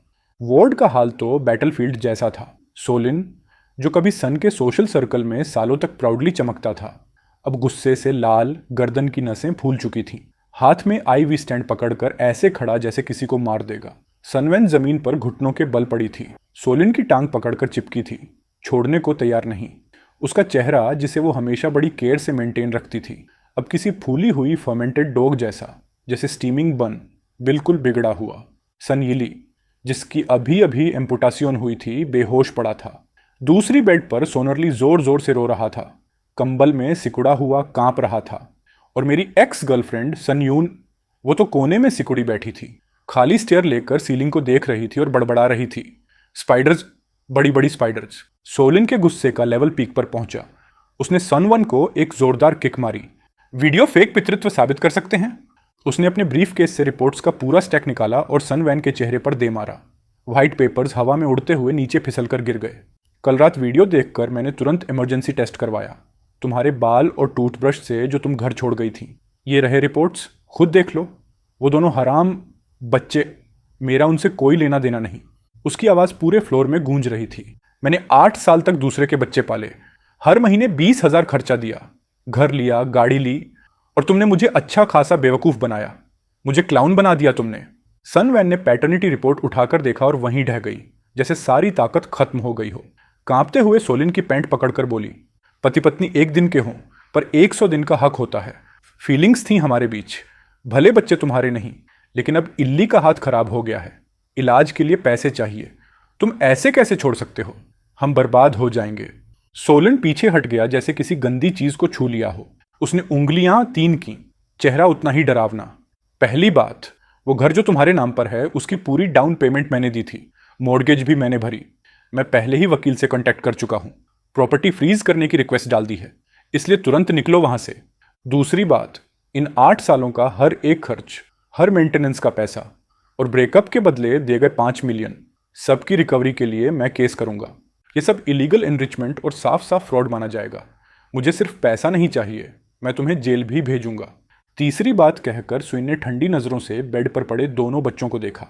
वार्ड का हाल तो बैटलफील्ड जैसा था। सोलिन, जो कभी सन के सोशल सर्कल में सालों तक प्राउडली चमकता था, अब गुस्से से लाल, गर्दन की नसें फूल चुकी थीं। हाथ में IV स्टैंड पकड़कर ऐसे खड़ा जैसे किसी को मार देगा। सनवैन जमीन पर घुटनों के बल पड़ी थी। सोलिन की टांग पकड़कर चिपकी थी, छोड़ने को तैयार नहीं। उसका चेहरा, जिसे वो हमेशा बड़ी केयर से मेंटेन रखती थी, अब किसी फूली हुई फर्मेंटेड डॉग जैसा, जैसे स्टीमिंग बन, बिल्कुल बिगड़ा हुआ। सन यिली, जिसकी अभी अभी एम्पुटासियोन हुई थी, बेहोश पड़ा था। दूसरी बेड पर सोनरली जोर जोर से रो रहा था, कंबल में सिकुड़ा हुआ कांप रहा था। और मेरी एक्स गर्लफ्रेंड सनयून, वो तो कोने में सिकुड़ी बैठी थी, खाली स्टेयर लेकर सीलिंग को देख रही थी और बड़बड़ा रही थी, स्पाइडर्स, बड़ी बड़ी स्पाइडर्स। सोलिन के गुस्से का लेवल पीक पर पहुंचा। उसने सनवन को एक जोरदार किक मारी। वीडियो फेक पितृत्व साबित कर सकते हैं? उसने अपने ब्रीफ केस से रिपोर्ट्स का पूरा स्टैक निकाला और सनवैन के चेहरे पर दे मारा। व्हाइट पेपर्स हवा में उड़ते हुए नीचे फिसल कर गिर गए। कल रात वीडियो देखकर मैंने तुरंत इमरजेंसी टेस्ट करवाया, तुम्हारे बाल और टूथब्रश से जो तुम घर छोड़ गई थी। ये रहे रिपोर्ट्स, खुद देख लो। वो दोनों हराम बच्चे, मेरा उनसे कोई लेना देना नहीं। उसकी आवाज़ पूरे फ्लोर में गूंज रही थी। मैंने 8 साल तक दूसरे के बच्चे पाले, हर महीने 20,000 खर्चा दिया, घर लिया, गाड़ी ली, और तुमने मुझे अच्छा खासा बेवकूफ़ बनाया। मुझे क्लाउन बना दिया तुमने। सनवैन ने पैटर्निटी रिपोर्ट उठाकर देखा और वहीं ढह गई, जैसे सारी ताकत खत्म हो गई हो। कांपते हुए सोलिन की पैंट पकड़कर बोली, पति पत्नी एक दिन के हों, पर 100 दिन का हक होता है। फीलिंग्स थी हमारे बीच, भले बच्चे तुम्हारे नहीं, लेकिन अब इल्ली का हाथ खराब हो गया है। इलाज के लिए पैसे चाहिए। तुम ऐसे कैसे छोड़ सकते हो? हम बर्बाद हो जाएंगे। सोलन पीछे हट गया, जैसे किसी गंदी चीज को छू लिया हो। उसने उंगलियां 3 की, चेहरा उतना ही डरावना। पहली बात, वो घर जो तुम्हारे नाम पर है उसकी पूरी डाउन पेमेंट मैंने दी थी, मॉर्गेज भी मैंने भरी। मैं पहले ही वकील से कांटेक्ट कर चुका हूं, प्रॉपर्टी फ्रीज करने की रिक्वेस्ट डाल दी है, इसलिए तुरंत निकलो वहां से। दूसरी बात, इन 8 सालों का हर एक खर्च, हर मेंटेनेंस का पैसा और ब्रेकअप के बदले दिए गए 5 मिलियन, सबकी रिकवरी के लिए मैं केस करूंगा। ये सब इलीगल एनरिचमेंट और साफ साफ फ्रॉड माना जाएगा। मुझे सिर्फ पैसा नहीं चाहिए, मैं तुम्हें जेल भी भेजूंगा। तीसरी बात कहकर सुइन ने ठंडी नजरों से बेड पर पड़े दोनों बच्चों को देखा।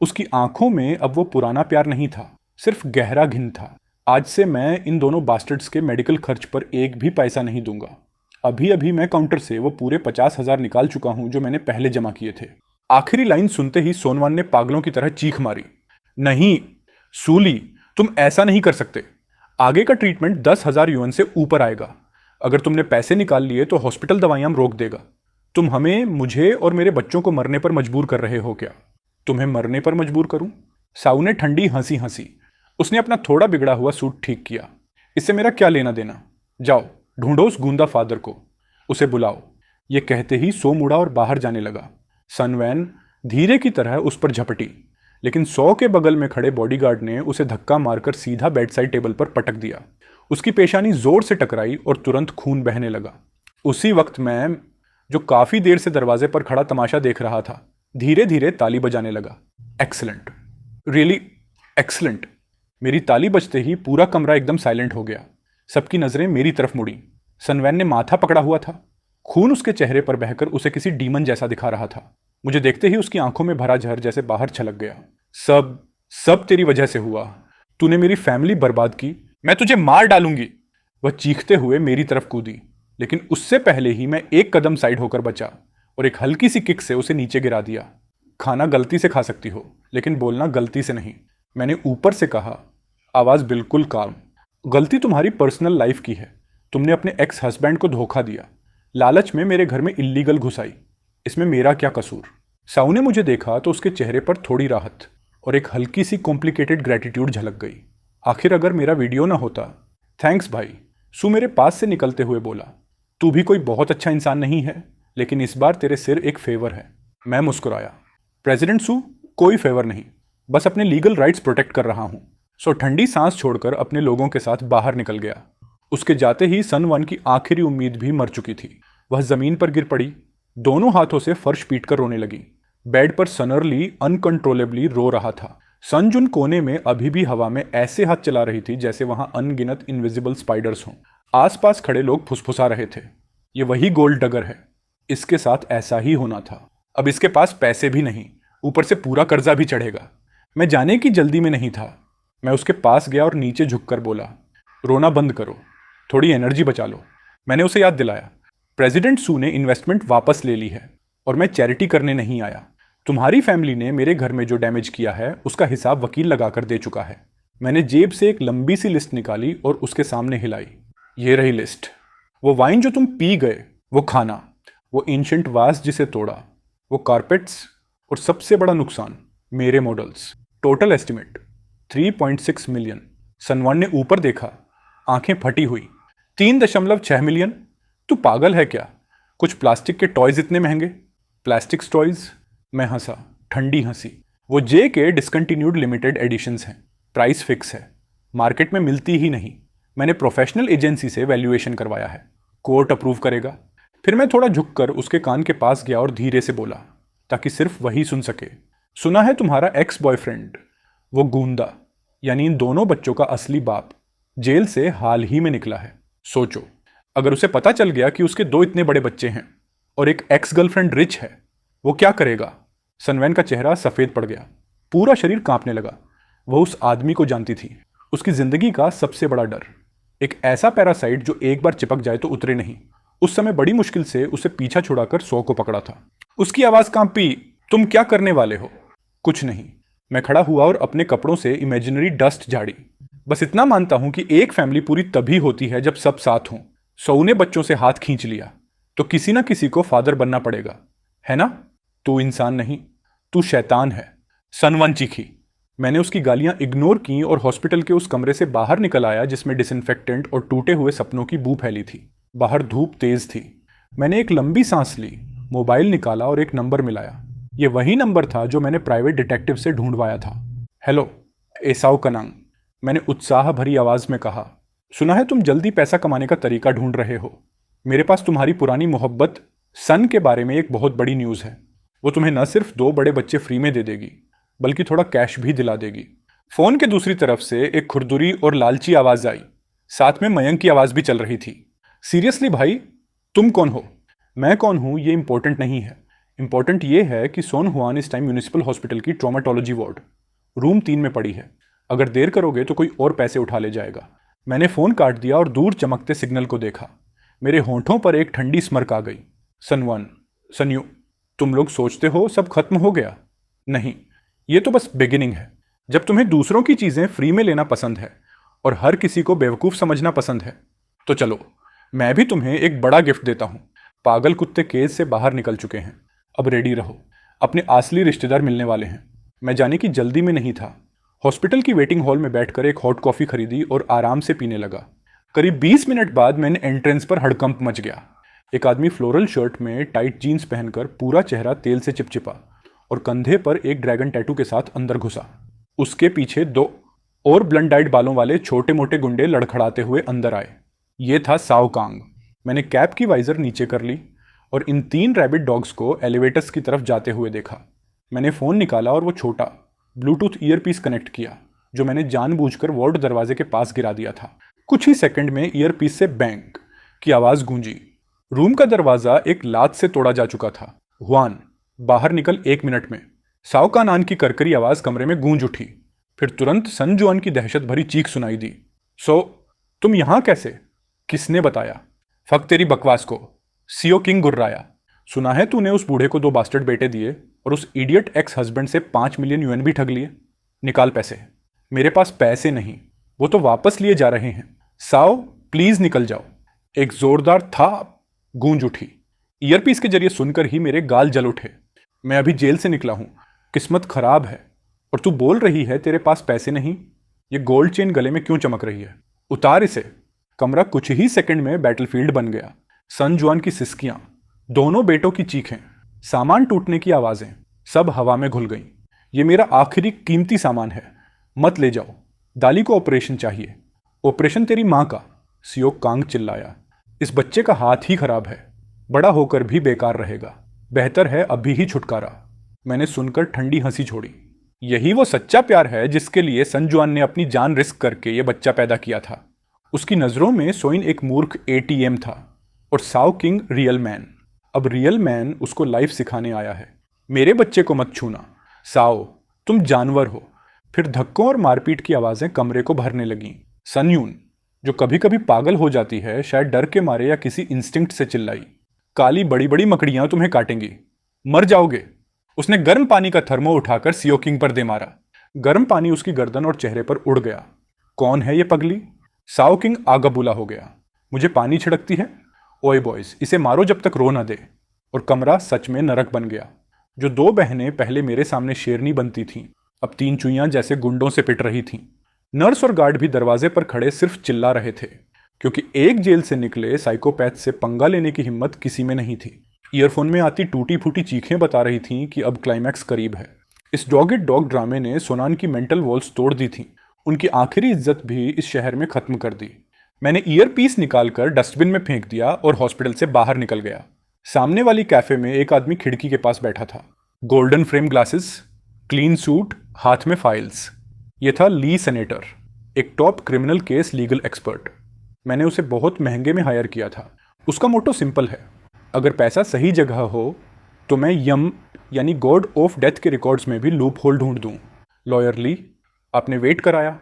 उसकी आंखों में अब वो पुराना प्यार नहीं था, सिर्फ गहरा घिन था। आज से मैं इन दोनों बास्टर्ड्स के मेडिकल खर्च पर एक भी पैसा नहीं दूंगा। अभी अभी मैं काउंटर से वो पूरे 50,000 निकाल चुका हूं जो मैंने पहले जमा किए थे। आखिरी लाइन सुनते ही सोनवान ने पागलों की तरह चीख मारी, नहीं सूली, तुम ऐसा नहीं कर सकते। आगे का ट्रीटमेंट 10,000 युएन से ऊपर आएगा। अगर तुमने पैसे निकाल लिए तो हॉस्पिटल दवाइयां रोक देगा। तुम हमें, मुझे और मेरे बच्चों को मरने पर मजबूर कर रहे हो क्या? तुम्हें मरने पर मजबूर करूं? साउ ने ठंडी हंसी हंसी। उसने अपना थोड़ा बिगड़ा हुआ सूट ठीक किया। इससे मेरा क्या लेना देना? जाओ ढूंढो उस गूंदा फादर को, उसे बुलाओ। ये कहते ही सो मुड़ा और बाहर जाने लगा। सनवैन धीरे की तरह उस पर झपटी, लेकिन सौ के बगल में खड़े बॉडीगार्ड ने उसे धक्का मारकर सीधा बेडसाइड टेबल पर पटक दिया। उसकी पेशानी जोर से टकराई और तुरंत खून बहने लगा। उसी वक्त मैं, जो काफी देर से दरवाजे पर खड़ा तमाशा देख रहा था, धीरे धीरे ताली बजाने लगा। Excellent, really excellent. मेरी ताली बजते ही पूरा कमरा एकदम साइलेंट हो गया। सबकी नजरें मेरी तरफ मुड़ी। सनवैन ने माथा पकड़ा हुआ था, खून उसके चेहरे पर बहकर उसे किसी डीमन जैसा दिखा रहा था। मुझे देखते ही उसकी आंखों में भरा जहर जैसे बाहर छलक गया। सब तेरी वजह से हुआ। तूने मेरी फैमिली बर्बाद की, मैं तुझे मार डालूंगी। वह चीखते हुए मेरी तरफ कूदी, लेकिन उससे पहले ही मैं एक कदम साइड होकर बचा और एक हल्की सी किक से उसे नीचे गिरा दिया। खाना गलती से खा सकती हो, लेकिन बोलना गलती से नहीं, मैंने ऊपर से कहा, आवाज बिल्कुल काम। गलती तुम्हारी पर्सनल लाइफ की है। तुमने अपने एक्स हस्बैंड को धोखा दिया, लालच में मेरे घर में इल्लीगल घुसाई। इसमें मेरा क्या कसूर? साउ ने मुझे देखा तो उसके चेहरे पर थोड़ी राहत और एक हल्की सी कॉम्प्लिकेटेड ग्रेटिट्यूड झलक गई। आखिर अगर मेरा वीडियो ना होता। थैंक्स भाई, सू मेरे पास से निकलते हुए बोला। तू भी कोई बहुत अच्छा इंसान नहीं है, लेकिन इस बार तेरे सिर एक फेवर है। मैं मुस्कुराया। प्रेसिडेंट सू, कोई फेवर नहीं, बस अपने लीगल राइट्स प्रोटेक्ट कर रहा हूं। सो ठंडी सांस छोड़कर अपने लोगों के साथ बाहर निकल गया। उसके जाते ही सनवन की आखिरी उम्मीद भी मर चुकी थी। वह जमीन पर गिर पड़ी, दोनों हाथों से फर्श पीटकर रोने लगी। बेड पर सनरली अनकंट्रोलेबली रो रहा था। सनजुन कोने में अभी भी हवा में ऐसे हाथ चला रही थी जैसे वहां अनगिनत इनविजिबल स्पाइडर्स हों। आसपास खड़े लोग फुसफुसा रहे थे, ये वही गोल्ड डगर है, इसके साथ ऐसा ही होना था। अब इसके पास पैसे भी नहीं, ऊपर से पूरा कर्जा भी चढ़ेगा। मैं जाने की जल्दी में नहीं था। मैं उसके पास गया और नीचे झुककर बोला, रोना बंद करो, थोड़ी एनर्जी बचा लो। मैंने उसे याद दिलाया, प्रेसिडेंट सू ने इन्वेस्टमेंट वापस ले ली है और मैं चैरिटी करने नहीं आया। तुम्हारी फैमिली ने मेरे घर में जो डैमेज किया है उसका हिसाब वकील लगाकर दे चुका है। मैंने जेब से एक लंबी सी लिस्ट निकाली और उसके सामने हिलाई। ये रही लिस्ट। वो वाइन जो तुम पी गए, वो खाना, वो एंशिएंट वास जिसे तोड़ा, वो कारपेट्स, और सबसे बड़ा नुकसान मेरे मॉडल्स। Total estimate 3.6 million. सनवन ने ऊपर देखा, आंखें फटी हुई। 3.6 मिलियन? तू पागल है क्या? कुछ प्लास्टिक के टॉयज इतने महंगे? Plastics toys? मैं हंसा, ठंडी हंसी। वो जे के डिसकंटिन्यूड लिमिटेड एडिशंस हैं, प्राइस फिक्स है, मार्केट में मिलती ही नहीं। मैंने प्रोफेशनल एजेंसी से वैल्यूएशन करवाया है, कोर्ट अप्रूव करेगा। फिर मैं थोड़ा झुककर उसके कान के पास गया और धीरे से बोला, ताकि सिर्फ वही सुन सके। सुना है तुम्हारा एक्स बॉयफ्रेंड, वो गूंदा, यानी इन दोनों बच्चों का असली बाप, जेल से हाल ही में निकला है। सोचो, अगर उसे पता चल गया कि उसके 2 इतने बड़े बच्चे हैं और एक एक्स गर्लफ्रेंड रिच है, वो क्या करेगा? सनवैन का चेहरा सफ़ेद पड़ गया, पूरा शरीर कांपने लगा। वह उस आदमी को जानती थी, उसकी जिंदगी का सबसे बड़ा डर, एक ऐसा पैरासाइट जो एक बार चिपक जाए तो उतरे नहीं। उस समय बड़ी मुश्किल से उसे पीछा छुड़ाकर सौ को पकड़ा था। उसकी आवाज़ कांपी, तुम क्या करने वाले हो? कुछ नहीं। मैं खड़ा हुआ और अपने कपड़ों से इमेजिनरी डस्ट झाड़ी। बस इतना मानता हूं कि एक फैमिली पूरी तभी होती है जब सब साथ हों। सौ ने बच्चों से हाथ खींच लिया तो किसी ना किसी को फादर बनना पड़ेगा, है ना? तू इंसान नहीं, तू शैतान है। सनवन चीखी। मैंने उसकी गालियां इग्नोर की और हॉस्पिटल के उस कमरे से बाहर निकल आया जिसमें डिसइंफेक्टेंट और टूटे हुए सपनों की बू फैली थी। बाहर धूप तेज थी। मैंने एक लंबी सांस ली, मोबाइल निकाला और एक नंबर मिलाया। ये वही नंबर था जो मैंने प्राइवेट डिटेक्टिव से ढूंढवाया था। हेलो, एसाव कनांग, मैंने उत्साह भरी आवाज़ में कहा। सुना है तुम जल्दी पैसा कमाने का तरीका ढूंढ रहे हो। मेरे पास तुम्हारी पुरानी मोहब्बत सन के बारे में एक बहुत बड़ी न्यूज़ है। वो तुम्हें न सिर्फ 2 बड़े बच्चे फ्री में दे देगी, बल्कि थोड़ा कैश भी दिला देगी। फ़ोन के दूसरी तरफ से एक खुरदुरी और लालची आवाज़ आई, साथ में मयंक की आवाज़ भी चल रही थी। सीरियसली भाई, तुम कौन हो? मैं कौन हूँ ये इंपॉर्टेंट नहीं है। इंपॉर्टेंट ये है कि सोन हुआन इस टाइम म्यूनिसिपल हॉस्पिटल की ट्रॉमेटोलॉजी वार्ड रूम 3 में पड़ी है। अगर देर करोगे तो कोई और पैसे उठा ले जाएगा। मैंने फ़ोन काट दिया और दूर चमकते सिग्नल को देखा। मेरे होंठों पर एक ठंडी स्मर्क आ गई। सनवन, सन्यू, तुम लोग सोचते हो सब खत्म हो गया? नहीं, ये तो बस बिगिनिंग है। जब तुम्हें दूसरों की चीज़ें फ्री में लेना पसंद है और हर किसी को बेवकूफ़ समझना पसंद है, तो चलो मैं भी तुम्हें एक बड़ा गिफ्ट देता हूँ। पागल कुत्ते केज से बाहर निकल चुके हैं। अब रेडी रहो, अपने असली रिश्तेदार मिलने वाले हैं। मैं जाने की जल्दी में नहीं था। हॉस्पिटल की वेटिंग हॉल में बैठकर एक हॉट कॉफ़ी खरीदी और आराम से पीने लगा। करीब 20 मिनट बाद मैंने एंट्रेंस पर हड़कंप मच गया। एक आदमी फ्लोरल शर्ट में टाइट जीन्स पहनकर, पूरा चेहरा तेल से चिपचिपा और कंधे पर एक ड्रैगन टैटू के साथ अंदर घुसा। उसके पीछे 2 और ब्लंड डाइड बालों वाले छोटे मोटे गुंडे लड़खड़ाते हुए अंदर आए। ये था साओ कांग। मैंने कैप की वाइजर नीचे कर ली और इन 3 रैबिट डॉग्स को एलिवेटर्स की तरफ जाते हुए देखा। मैंने फ़ोन निकाला और वो छोटा ब्लूटूथ ईयरपीस कनेक्ट किया जो मैंने जानबूझकर वार्ड दरवाजे के पास गिरा दिया था। कुछ ही सेकंड में ईयरपीस से बैंग की आवाज़ गूंजी। रूम का दरवाज़ा एक लात से तोड़ा जा चुका था। हुआन, बाहर निकल 1 मिनट में। साओ का नान की करकरी आवाज़ कमरे में गूंज उठी। फिर तुरंत सन जुआन की दहशत भरी चीख सुनाई दी। सो, तुम यहाँ कैसे? किसने बताया? फक तेरी बकवास को, सीओ किंग गुर्राया। सुना है तूने उस बूढ़े को 2 बास्टर्ड बेटे दिए और उस इडियट एक्स हस्बैंड से 5 मिलियन यूएन भी ठग लिए। निकाल पैसे। मेरे पास पैसे नहीं, वो तो वापस लिए जा रहे हैं। साओ, प्लीज निकल जाओ। एक जोरदार था गूंज उठी। ईयरपीस के जरिए सुनकर ही मेरे गाल जल उठे। मैं अभी जेल से निकला हूं, किस्मत खराब है, और तू बोल रही है तेरे पास पैसे नहीं। ये गोल्ड चेन गले में क्यों चमक रही है? उतार इसे। कमरा कुछ ही सेकंड में बैटलफील्ड बन गया। सन जुआन की सिसकियां, दोनों बेटों की चीखें, सामान टूटने की आवाजें, सब हवा में घुल गईं। ये मेरा आखिरी कीमती सामान है, मत ले जाओ। दाली को ऑपरेशन चाहिए। ऑपरेशन तेरी माँ का, सीओ कांग चिल्लाया। इस बच्चे का हाथ ही खराब है, बड़ा होकर भी बेकार रहेगा। बेहतर है अभी ही छुटकारा। मैंने सुनकर ठंडी हंसी छोड़ी। यही वो सच्चा प्यार है जिसके लिए संजुआन ने अपनी जान रिस्क करके ये बच्चा पैदा किया था। उसकी नज़रों में सोइन एक मूर्ख एटीएम था और साओ किंग रियल मैन। अब रियल मैन उसको लाइफ सिखाने आया है। मेरे बच्चे को मत छूना साओ, तुम जानवर हो। फिर धक्कों और मारपीट की आवाज़ें कमरे को भरने लगीं। सनयून, जो कभी कभी पागल हो जाती है, शायद डर के मारे या किसी इंस्टिंक्ट से चिल्लाई, काली बड़ी बड़ी मकड़ियां तुम्हें काटेंगी, मर जाओगे। उसने गर्म पानी का थर्मो उठाकर सीओ किंग पर दे मारा। गर्म पानी उसकी गर्दन और चेहरे पर उड़ गया। कौन है ये पगली? साओ किंग आगाबुला हो गया। मुझे पानी छिड़कती है? ओए बॉयज, इसे मारो जब तक रो न दे। और कमरा सच में नरक बन गया। जो 2 बहनें पहले मेरे सामने शेरनी बनती थीं, अब 3 चुईयां जैसे गुंडों से पिट रही थीं। नर्स और गार्ड भी दरवाजे पर खड़े सिर्फ चिल्ला रहे थे, क्योंकि एक जेल से निकले साइकोपैथ से पंगा लेने की हिम्मत किसी में नहीं थी। ईयरफोन में आती टूटी फूटी चीखें बता रही थीं कि अब क्लाइमैक्स करीब है। इस डॉग इट डॉग ड्रामे ने सोनान की मेंटल वॉल्स तोड़ दी थीं। उनकी आखिरी इज्जत भी इस शहर में खत्म कर दी। मैंने ईयरपीस निकालकर डस्टबिन में फेंक दिया और हॉस्पिटल से बाहर निकल गया। सामने वाली कैफे में एक आदमी खिड़की के पास बैठा था, golden frame glasses, clean suit, हाथ में फाइल्स। ये था ली सेनेटर, एक top criminal case legal expert. मैंने उसे बहुत महंगे में हायर किया था। उसका मोटो सिंपल है, अगर पैसा सही जगह हो तो मैं यम यानी गॉड ऑफ डेथ के रिकॉर्ड्स में भी लूप होल ढूंढ दूं। लॉयर ली, आपने वेट कराया।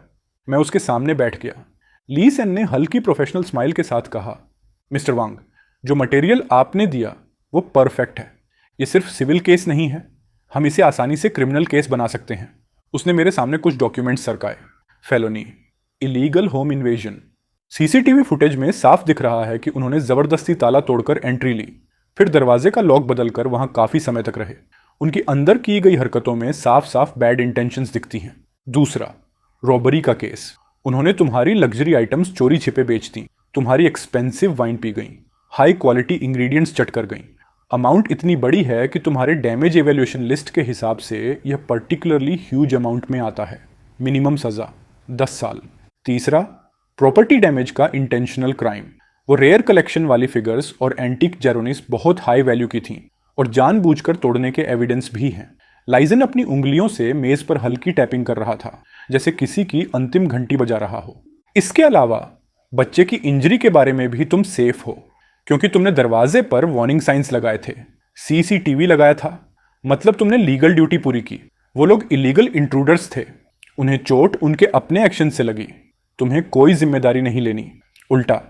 मैं उसके सामने बैठ गया। ली सेन ने हल्की प्रोफेशनल स्माइल के साथ कहा, मिस्टर वांग, जो मटेरियल आपने दिया वो परफेक्ट है। ये सिर्फ सिविल केस नहीं है, हम इसे आसानी से क्रिमिनल केस बना सकते हैं। उसने मेरे सामने कुछ डॉक्यूमेंट्स सरकाए। Felony, illegal home invasion. CCTV footage में साफ दिख रहा है कि उन्होंने जबरदस्ती ताला तोड़कर एंट्री ली, फिर दरवाजे का लॉक बदलकर वहां काफी समय तक रहे। उनकी अंदर की गई हरकतों में साफ साफ बैड इंटेंशंस दिखती हैं। दूसरा, रॉबरी का केस। उन्होंने तुम्हारी लग्जरी आइटम्स चोरी छिपे बेच दी, तुम्हारी एक्सपेंसिव वाइन पी गई, हाई क्वालिटी इंग्रेडिएंट्स चट कर गई। अमाउंट इतनी बड़ी है कि तुम्हारे डैमेज एवेल्यूएशन लिस्ट के हिसाब से यह पर्टिकुलरली ह्यूज अमाउंट में आता है। मिनिमम सजा 10 साल। तीसरा, प्रॉपर्टी डैमेज का इंटेंशनल क्राइम। वो रेयर कलेक्शन वाली फिगर्स और एंटीक जेरोनिस बहुत हाई वैल्यू की थीं और जानबूझकर तोड़ने के एविडेंस भी हैं। लाइजन अपनी उंगलियों से मेज पर हल्की टैपिंग कर रहा था, जैसे किसी की अंतिम घंटी बजा रहा हो। इसके अलावा बच्चे की इंजरी के बारे में भी तुम सेफ हो, क्योंकि तुमने दरवाजे पर वार्निंग साइंस लगाए थे, सीसीटीवी लगाया था, मतलब तुमने लीगल ड्यूटी पूरी की। वो लोग इलीगल इंट्रूडर्स थे, उन्हें चोट उनके अपने एक्शन से लगी, तुम्हें कोई जिम्मेदारी नहीं लेनी। उल्टा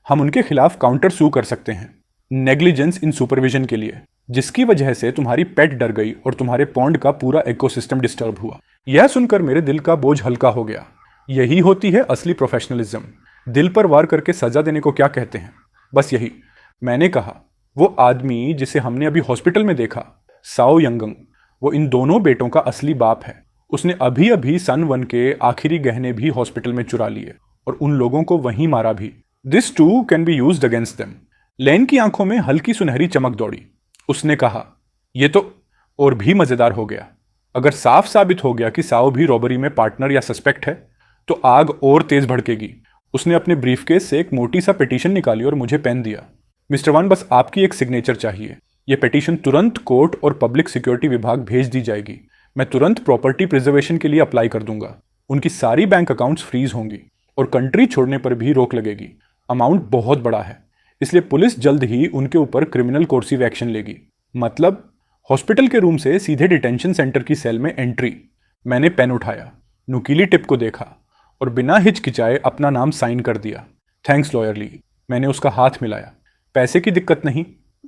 हम उनके खिलाफ काउंटर सू कर सकते हैं, नेग्लिजेंस इन सुपरविजन के लिए, जिसकी वजह से तुम्हारी पेट डर गई और तुम्हारे पॉन्ड का पूरा इकोसिस्टम डिस्टर्ब हुआ। यह सुनकर मेरे दिल का बोझ हल्का हो गया। यही होती है असली प्रोफेशनलिज्म। दिल पर वार करके सजा देने को क्या कहते हैं? बस यही। मैंने कहा, वो आदमी जिसे हमने अभी हॉस्पिटल में देखा, साओ यंगंग, वो इन दोनों बेटों का असली बाप है। उसने अभी अभी सन 1 के आखिरी गहने भी हॉस्पिटल में चुरा लिए और उन लोगों को वहीं मारा भी। This too can be used against them. लेन की आंखों में हल्की सुनहरी चमक दौड़ी। उसने कहा, यह तो और भी मजेदार हो गया। अगर साफ साबित हो गया कि साओ भी रॉबरी में पार्टनर या सस्पेक्ट है, तो आग और तेज भड़केगी। उसने अपने ब्रीफकेस से एक मोटी सा पिटीशन निकाली और मुझे पेन दिया। मिस्टर वान, बस आपकी एक सिग्नेचर चाहिए। यह पिटीशन तुरंत कोर्ट और पब्लिक सिक्योरिटी विभाग भेज दी जाएगी। मैं तुरंत प्रॉपर्टी प्रिजर्वेशन के लिए अप्लाई कर दूंगा। उनकी सारी बैंक अकाउंट्स फ्रीज होंगी और कंट्री छोड़ने पर भी रोक लगेगी। अमाउंट बहुत बड़ा है, इसलिए पुलिस जल्द ही उनके ऊपर क्रिमिनल कोर्सिव एक्शन लेगी। मतलब हॉस्पिटल के रूम से सीधे डिटेंशन सेंटर की सेल में एंट्री। मैंने पेन उठाया, नुकीली टिप को देखा और बिना हिचकिचाए अपना नाम साइन कर दिया। थैंक्स लॉयर ली। मैंने उसका हाथ मिलाया। पैसे की दिक्कत नहीं,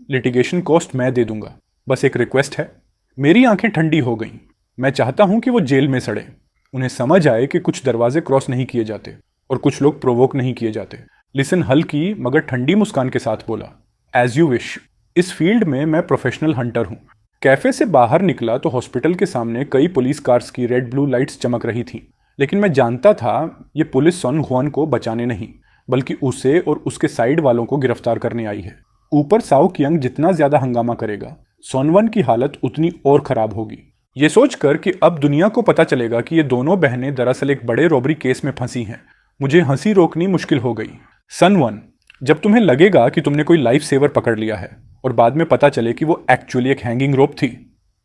लिटिगेशन कॉस्ट मैं दे दूंगा। बस एक रिक्वेस्ट है। मेरी आंखें ठंडी हो गईं। मैं चाहता हूं कि वो जेल में सड़े। उन्हें समझ आए कि कुछ दरवाजे क्रॉस नहीं किए जाते और कुछ लोग प्रोवोक नहीं किए जाते। लिसन हल्की मगर ठंडी मुस्कान के साथ बोला, एज यू विश। इस फील्ड में मैं प्रोफेशनल हंटर हूं। कैफे से बाहर निकला तो हॉस्पिटल के सामने कई पुलिस कार्स की रेड ब्लू लाइट्स चमक रही थीं, लेकिन मैं जानता था ये पुलिस सन हुआन को बचाने नहीं, बल्कि उसे और उसके साइड वालों को गिरफ्तार करने आई है। ऊपर साओ कियांग जितना ज्यादा हंगामा करेगा, सन वन की हालत उतनी और खराब होगी। ये सोचकर कि अब दुनिया को पता चलेगा कि ये दोनों बहनें दरअसल एक बड़े रॉबरी केस में फंसी हैं, मुझे हंसी रोकनी मुश्किल हो गई। सन 1, जब तुम्हें लगेगा कि तुमने कोई लाइफ सेवर पकड़ लिया है और बाद में पता चले कि वो एक्चुअली एक हैंगिंग रोप थी,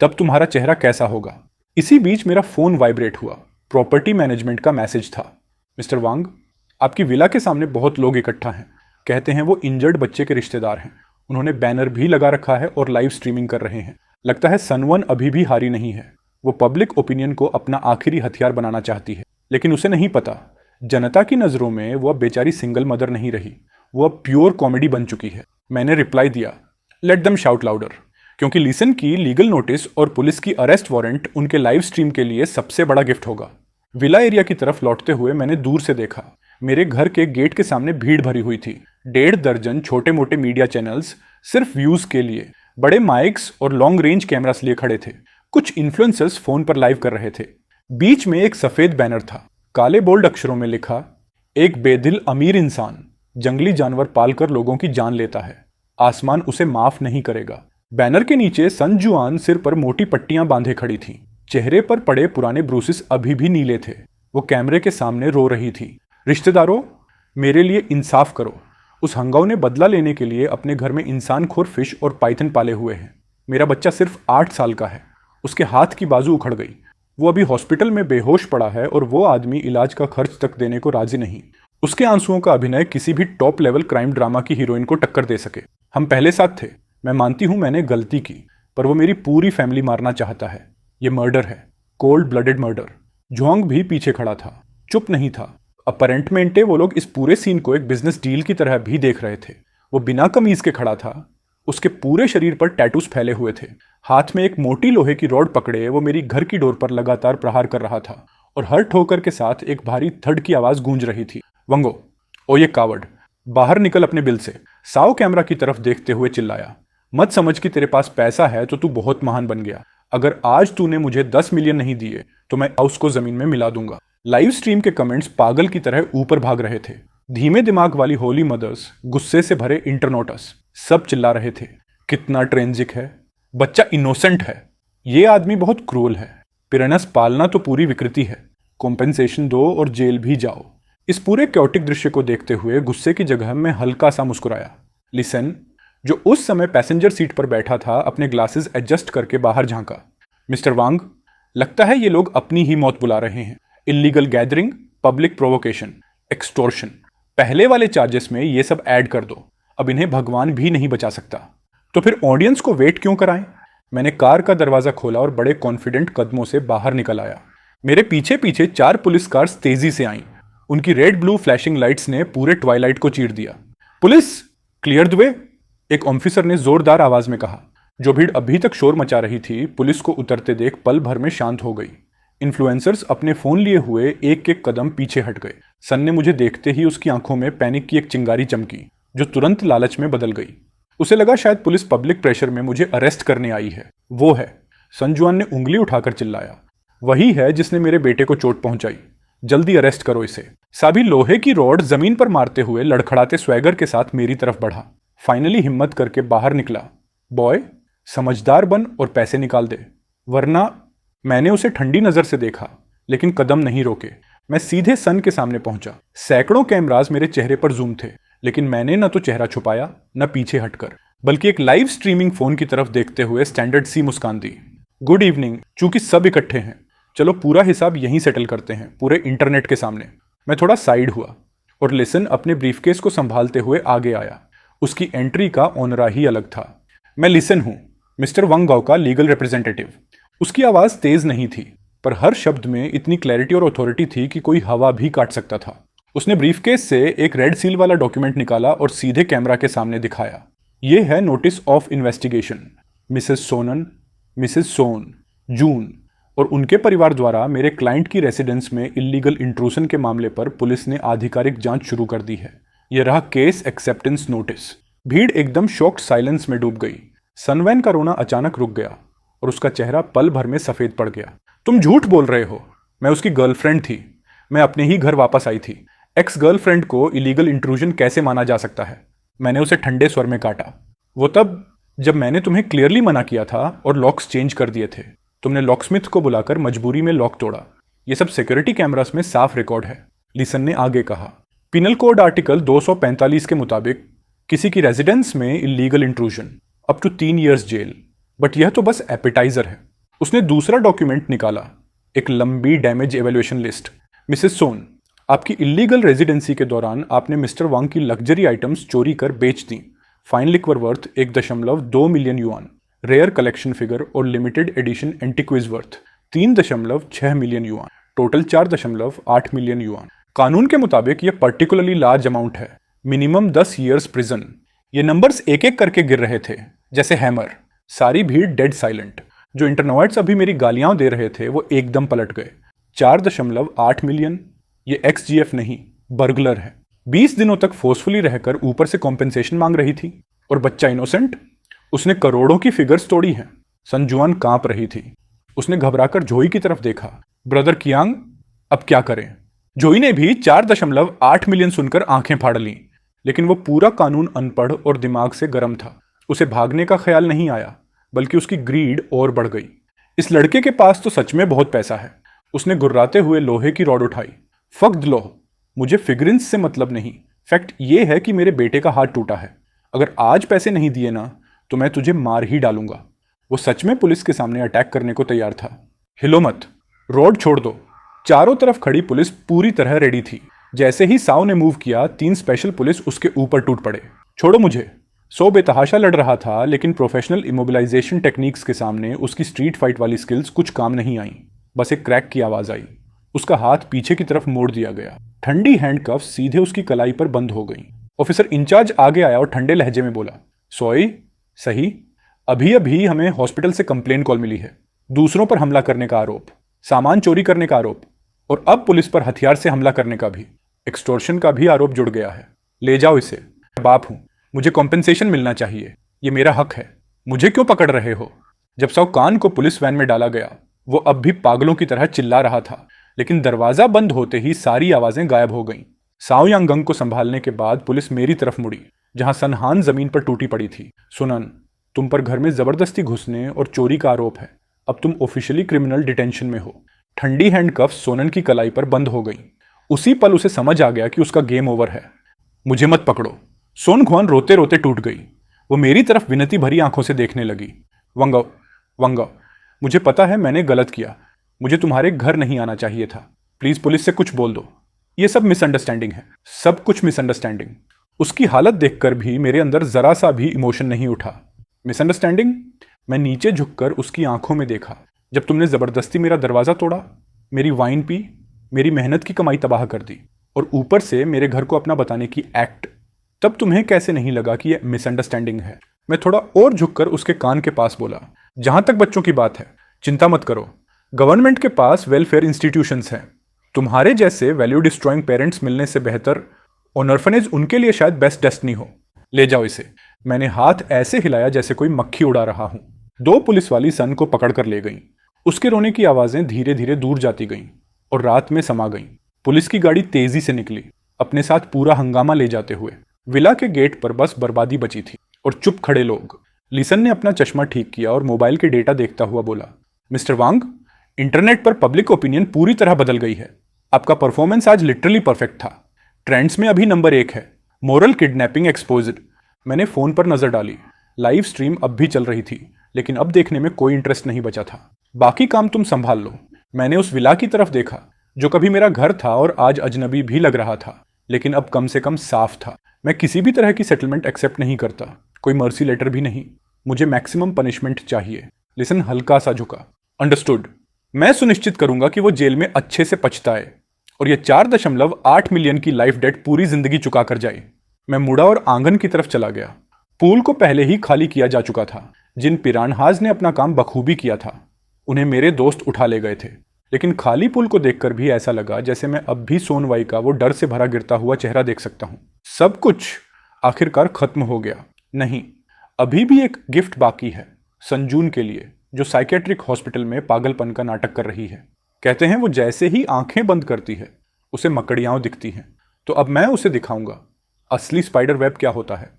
तब तुम्हारा चेहरा कैसा होगा? इसी बीच मेरा फोन वाइब्रेट हुआ। प्रॉपर्टी मैनेजमेंट का मैसेज था। मिस्टर वांग, आपकी विला के सामने बहुत लोग इकट्ठा हैं। कहते हैं वो इंजर्ड बच्चे के रिश्तेदार हैं। उन्होंने बैनर भी लगा रखा है और लाइव स्ट्रीमिंग कर रहे हैं। लगता है सन 1 अभी भी हारी नहीं है। वो पब्लिक ओपिनियन को अपना आखिरी हथियार बनाना चाहती है, लेकिन उसे नहीं पता जनता की नज़रों में वो अब बेचारी सिंगल मदर नहीं रही, वो अब प्योर कॉमेडी बन चुकी है। मैंने रिप्लाई दिया, लेट देम शाउट लाउडर, क्योंकि लिसन की लीगल नोटिस और पुलिस की अरेस्ट वारंट उनके लाइव स्ट्रीम के लिए सबसे बड़ा गिफ्ट होगा। विला एरिया की तरफ लौटते हुए मैंने दूर से देखा। मेरे घर के गेट के सामने भीड़ भरी हुई थी। 1.5 दर्जन छोटे मोटे मीडिया चैनल्स सिर्फ व्यूज के लिए बड़े माइक्स और लॉन्ग रेंज कैमरास लिए खड़े थे। कुछ इन्फ्लुएंसर्स फोन पर लाइव कर रहे थे। बीच में एक सफेद बैनर था, काले बोल्ड अक्षरों में लिखा, एक बेदिल अमीर इंसान जंगली जानवर पालकर लोगों की जान लेता है, आसमान उसे माफ नहीं करेगा। बैनर के नीचे सन जुआन सिर पर मोटी पट्टियां बांधे खड़ी थी। चेहरे पर पड़े पुराने ब्रूसिस अभी भी नीले थे। वो कैमरे के सामने रो रही थी, रिश्तेदारों मेरे लिए इंसाफ करो। उस हंगाओ ने बदला लेने के लिए अपने घर में इंसानखोर फिश और पाइथन पाले हुए हैं। मेरा बच्चा सिर्फ 8 साल का है। उसके हाथ की बाजू उखड़ गई। वो अभी हॉस्पिटल में बेहोश पड़ा है और वो आदमी इलाज का खर्च तक देने को राजी नहीं। उसके आंसुओं का अभिनय किसी भी टॉप लेवल क्राइम ड्रामा की हीरोइन को टक्कर दे सके। हम पहले साथ थे। मैं मानती हूं मैंने गलती की, पर वो मेरी पूरी फैमिली मारना चाहता है। ये मर्डर है, कोल्ड ब्लडेड मर्डर। जोंग भी पीछे खड़ा था, चुप नहीं था। अपेरेंटमेंटे वो लोग इस पूरे सीन को एक बिजनेस डील की तरह भी देख रहे थे। वो बिना कमीज के खड़ा था। उसके पूरे शरीर पर टैटूज फैले हुए थे। हाथ में एक मोटी लोहे की रॉड पकड़े वो मेरी घर की डोर पर लगातार प्रहार कर रहा था और हर ठोकर के साथ एक भारी थड की आवाज गूंज रही थी। वंगो, ओ ये कावड़, बाहर निकल अपने बिल से। साओ कैमरा की तरफ देखते हुए चिल्लाया। मत समझ कि तेरे पास पैसा है तो तू बहुत महान बन गया। अगर आज तूने मुझे 10 मिलियन नहीं दिए तो मैं हाउस को जमीन में मिला दूंगा। लाइव स्ट्रीम के कमेंट्स पागल की तरह ऊपर भाग रहे थे। धीमे दिमाग वाली होली मदर्स, गुस्से से भरे इंटरनोटस, सब चिल्ला रहे थे, कितना ट्रेंजिक है, बच्चा इनोसेंट है, ये आदमी बहुत क्रूअल है, पिरानस पालना तो पूरी विकृति है, कॉम्पेंसेशन दो और जेल भी जाओ। इस पूरे क्योटिक दृश्य को देखते हुए गुस्से की जगह मैं हल्का सा मुस्कुराया। लिसन, जो उस समय पैसेंजर सीट पर बैठा था, अपने ग्लासेस एडजस्ट करके बाहर झांका। मिस्टर वांग, लगता है ये लोग अपनी ही मौत बुला रहे हैं। Illegal gathering, public provocation, extortion, पहले वाले चार्जेस में ये सब ऐड कर दो। अब इन्हें भगवान भी नहीं बचा सकता। तो फिर ऑडियंस को वेट क्यों कराएं? मैंने कार का दरवाजा खोला और बड़े कॉन्फिडेंट कदमों से बाहर निकल आया। मेरे पीछे पीछे 4 पुलिस कार्स तेजी से आईं। उनकी रेड ब्लू फ्लैशिंग लाइट्स ने पूरे ट्वाइलाइट को चीर दिया। पुलिस, क्लियर द वे, एक ऑफिसर ने जोरदार आवाज में कहा। जो भीड़ अभी तक शोर मचा रही थी, पुलिस को उतरते देख पल भर में शांत हो गई। इन्फ्लुएंसर्स अपने फोन लिए हुए एक एक कदम पीछे हट गए। सन ने मुझे देखते ही उसकी आंखों में पैनिक की एक चिंगारी चमकी, जो तुरंत लालच में बदल गई। उसे लगा शायद पुलिस पब्लिक प्रेशर में मुझे अरेस्ट करने आई है। वो है, संजुआन ने उंगली उठाकर चिल्लाया। वही है जिसने मेरे बेटे को चोट पहुंचाई। जल्दी अरेस्ट करो इसे। साबी लोहे की रॉड जमीन पर मारते हुए लड़खड़ाते स्वैगर के साथ मेरी तरफ बढ़ा। फाइनली हिम्मत करके बाहर निकला। बॉय, समझदार बन और पैसे निकाल दे, वरना। मैंने उसे ठंडी नजर से देखा, लेकिन कदम नहीं रोके। मैं सीधे सन के सामने पहुंचा। सैकड़ों कैमरास मेरे चेहरे पर जूम थे, लेकिन मैंने न तो चेहरा छुपाया न पीछे हटकर, बल्कि एक लाइव स्ट्रीमिंग फोन की तरफ देखते हुए स्टैंडर्ड सी मुस्कान दी। Good evening. चूंकि सब इकट्ठे हैं, चलो पूरा हिसाब यहीं सेटल करते हैं, पूरे इंटरनेट के सामने। मैं थोड़ा साइड हुआ और लिसन अपने ब्रीफकेस को संभालते हुए आगे आया। उसकी एंट्री का ऑनरा ही अलग था। मैं लिसन हूं, मिस्टर वंगाओ का लीगल रिप्रेजेंटेटिव। उसकी आवाज तेज नहीं थी, पर हर शब्द में इतनी क्लैरिटी और अथॉरिटी थी कि कोई हवा भी काट सकता था। उसने ब्रीफकेस से एक रेड सील वाला डॉक्यूमेंट निकाला और सीधे कैमरा के सामने दिखाया। यह है नोटिस ऑफ इन्वेस्टिगेशन। मिसेस सोनन, मिसेस सोन, जून और उनके परिवार द्वारा मेरे क्लाइंट की रेसिडेंस में इल्लीगल इंट्रूशन के मामले पर पुलिस ने आधिकारिक जांच शुरू कर दी है। यह रहा केस एक्सेप्टेंस नोटिस। भीड़ एकदम शॉक्ड साइलेंस में डूब गई। सनवैन का रोना अचानक रुक गया और उसका चेहरा पल भर में सफेद पड़ गया। तुम झूठ बोल रहे हो। मैं उसकी गर्लफ्रेंड थी। मैं अपने ही घर वापस आई थी। एक्स गर्लफ्रेंड को इलीगल इंट्रूजन कैसे माना जा सकता है? मैंने उसे ठंडे स्वर में काटा। वो तब जब मैंने तुम्हें क्लियरली मना किया था और लॉक्स चेंज कर दिए थे। तुमने लॉकस्मिथ को बुलाकर मजबूरी में लॉक तोड़ा। ये सब सिक्योरिटी कैमरास में साफ रिकॉर्ड है। लिसन ने आगे कहा। पिनल कोड आर्टिकल 245 के मुताबिक किसी की रेजिडेंस में illegal intrusion up to 3 years jail. But यह तो बस एपेटाइजर है। उसने दूसरा डॉक्यूमेंट निकाला, एक लंबी डैमेज एवेल्युएशन लिस्ट। मिसेस सोन, आपकी इलीगल रेजिडेंसी के दौरान आपने मिस्टर वांग की लग्जरी आइटम्स चोरी कर बेच दी। Fine liquor worth 1.2 million yuan, rare collection figure और limited edition antiques worth 3.6 million yuan, total 4.8 million yuan. कानून के मुताबिक यह पर्टिकुलरली लार्ज अमाउंट है। Minimum 10 years prison. ये नंबर्स एक एक करके गिर रहे थे, जैसे हैमर। सारी भीड़ डेड साइलेंट। जो इंटरनॉइट्स अभी मेरी गालियां दे रहे थे वो एकदम पलट गए। 4.8 मिलियन, ये XGF नहीं, बर्गलर है। 20 दिनों तक फोर्सफुली रहकर ऊपर से कॉम्पेंसेशन मांग रही थी, और बच्चा इनोसेंट। उसने करोड़ों की फिगर्स तोड़ी हैं। संजुआन कांप रही थी। उसने घबराकर जोई की तरफ देखा। ब्रदर कियांग, अब क्या करें? जोई ने भी 4.8 मिलियन सुनकर आंखें फाड़ लीं, लेकिन वो पूरा कानून अनपढ़ और दिमाग से गर्म था। उसे भागने का ख्याल नहीं आया, बल्कि उसकी ग्रीड और बढ़ गई। इस लड़के के पास तो सच में बहुत पैसा है। उसने गुर्राते हुए लोहे की रॉड उठाई। फक्त लो, मुझे फिगरेंस से मतलब नहीं, फैक्ट ये है कि मेरे बेटे का हाथ टूटा है। अगर आज पैसे नहीं दिए ना तो मैं तुझे मार ही डालूंगा। वो सच में पुलिस के सामने अटैक करने को तैयार था। हिलो मत, रोड छोड़ दो। चारों तरफ खड़ी पुलिस पूरी तरह रेडी थी। जैसे ही साव ने मूव किया 3 स्पेशल पुलिस उसके ऊपर टूट पड़े। छोड़ो मुझे। सो बेतहाशा लड़ रहा था, लेकिन प्रोफेशनल इमोबिलाइजेशन टेक्निक्स के सामने उसकी स्ट्रीट फाइट वाली स्किल्स कुछ काम नहीं आई। बस एक क्रैक की आवाज आई। उसका हाथ पीछे की तरफ मोड़ दिया गया। ठंडी हैंडकफ सीधे उसकी कलाई पर बंद हो गई। ऑफिसर इंचार्ज आगे आया और ठंडे लहजे में बोला, सोई सही, अभी अभी हमें हॉस्पिटल से कंप्लेन कॉल मिली है। दूसरों पर हमला करने का आरोप, सामान चोरी करने का आरोप, और अब पुलिस पर हथियार से हमला करने का भी, एक्सटॉर्शन का भी आरोप जुड़ गया है। ले जाओ इसे। मैं बाप हूं, मुझे कॉम्पेंसेशन मिलना चाहिए। ये मेरा हक है। मुझे क्यों पकड़ रहे हो? जब सौकान को पुलिस वैन में डाला गया वो अब भी पागलों की तरह चिल्ला रहा था, लेकिन दरवाजा बंद होते ही सारी आवाजें गायब हो गईं। साओ यांगंग को संभालने के बाद पुलिस मेरी तरफ मुड़ी, जहां सनहान जमीन पर टूटी पड़ी थी। सुनन, तुम पर घर में जबरदस्ती घुसने और चोरी का आरोप है। अब तुम ऑफिशियली क्रिमिनल डिटेंशन में हो। ठंडी हैंडकफ सोनन की कलाई पर बंद हो गई। उसी पल उसे समझ आ गया कि उसका गेम ओवर है। मुझे मत पकड़ो। सोन ख्वान रोते रोते टूट गई। वो मेरी तरफ विनती भरी आंखों से देखने लगी। वंगो, वंगो, मुझे पता है मैंने गलत किया। मुझे तुम्हारे घर नहीं आना चाहिए था। प्लीज पुलिस से कुछ बोल दो। ये सब मिसअंडरस्टैंडिंग है, सब कुछ मिसअंडरस्टैंडिंग। उसकी हालत देखकर भी मेरे अंदर जरा सा भी इमोशन नहीं उठा। मिसअंडरस्टैंडिंग? मैं नीचे झुककर उसकी आंखों में देखा। जब तुमने जबरदस्ती मेरा दरवाजा तोड़ा, मेरी वाइन पी, मेरी मेहनत की कमाई तबाह कर दी, और ऊपर से मेरे घर को अपना बताने की एक्ट, तब तुम्हें कैसे नहीं लगा कि यह मिसअंडरस्टैंडिंग है? मैं थोड़ा और झुककर उसके कान के पास बोला, जहां तक बच्चों की बात है, चिंता मत करो। गवर्नमेंट के पास वेलफेयर इंस्टीट्यूशंस हैं। तुम्हारे जैसे वैल्यू डिस्ट्रॉइंग पेरेंट्स मिलने से बेहतर ऑर्फनेज उनके लिए शायद बेस्ट डेस्टिनी हो। ले जाओ इसे। मैंने हाथ ऐसे हिलाया जैसे कोई मक्खी उड़ा रहा हूं। 2 पुलिस वाली सन को पकड़कर ले गईं। उसके रोने की आवाजें धीरे धीरे दूर जाती गईं और रात में समा गईं। पुलिस की गाड़ी तेजी से निकली, अपने साथ पूरा हंगामा ले जाते हुए। विला के गेट पर बस बर्बादी बची थी और चुप खड़े लोग। लिसन ने अपना चश्मा ठीक किया और मोबाइल के डेटा देखता हुआ बोला, मिस्टर वांग, इंटरनेट पर पब्लिक ओपिनियन पूरी तरह बदल गई है। आपका परफॉर्मेंस आज लिटरली परफेक्ट था। ट्रेंड्स में अभी नंबर 1 है। Moral kidnapping exposed. मैंने फोन पर नजर डाली। लाइव स्ट्रीम अब भी चल रही थी, लेकिन अब देखने में कोई इंटरेस्ट नहीं बचा था। बाकी काम तुम संभाल लो। मैंने उस विला की तरफ देखा जो कभी मेरा घर था और आज अजनबी भी लग रहा था, लेकिन अब कम से कम साफ था। मैं किसी भी तरह की सेटलमेंट एक्सेप्ट नहीं करता, कोई मर्सी लेटर भी नहीं। मुझे मैक्सिमम पनिशमेंट चाहिए। लिसन हल्का सा झुका। अंडरस्टूड। मैं सुनिश्चित करूंगा कि वो जेल में अच्छे से पछताए और ये 4.8 मिलियन की लाइफ डेट पूरी जिंदगी चुका कर जाए। मैं मुड़ा और आंगन की तरफ चला गया। पूल को पहले ही खाली किया जा चुका था। जिन पिरानहाज ने अपना काम बखूबी किया था उन्हें मेरे दोस्त उठा ले गए थे, लेकिन खाली पुल को देखकर भी ऐसा लगा जैसे मैं अब भी सोनवाई का वो डर से भरा गिरता हुआ चेहरा देख सकता हूं। सब कुछ आखिरकार खत्म हो गया। नहीं, अभी भी एक गिफ्ट बाकी है संजून के लिए, जो साइकेट्रिक हॉस्पिटल में पागलपन का नाटक कर रही है। कहते हैं वो जैसे ही आंखें बंद करती है उसे मकड़ियां दिखती हैं। तो अब मैं उसे दिखाऊंगा असली स्पाइडर वेब क्या होता है।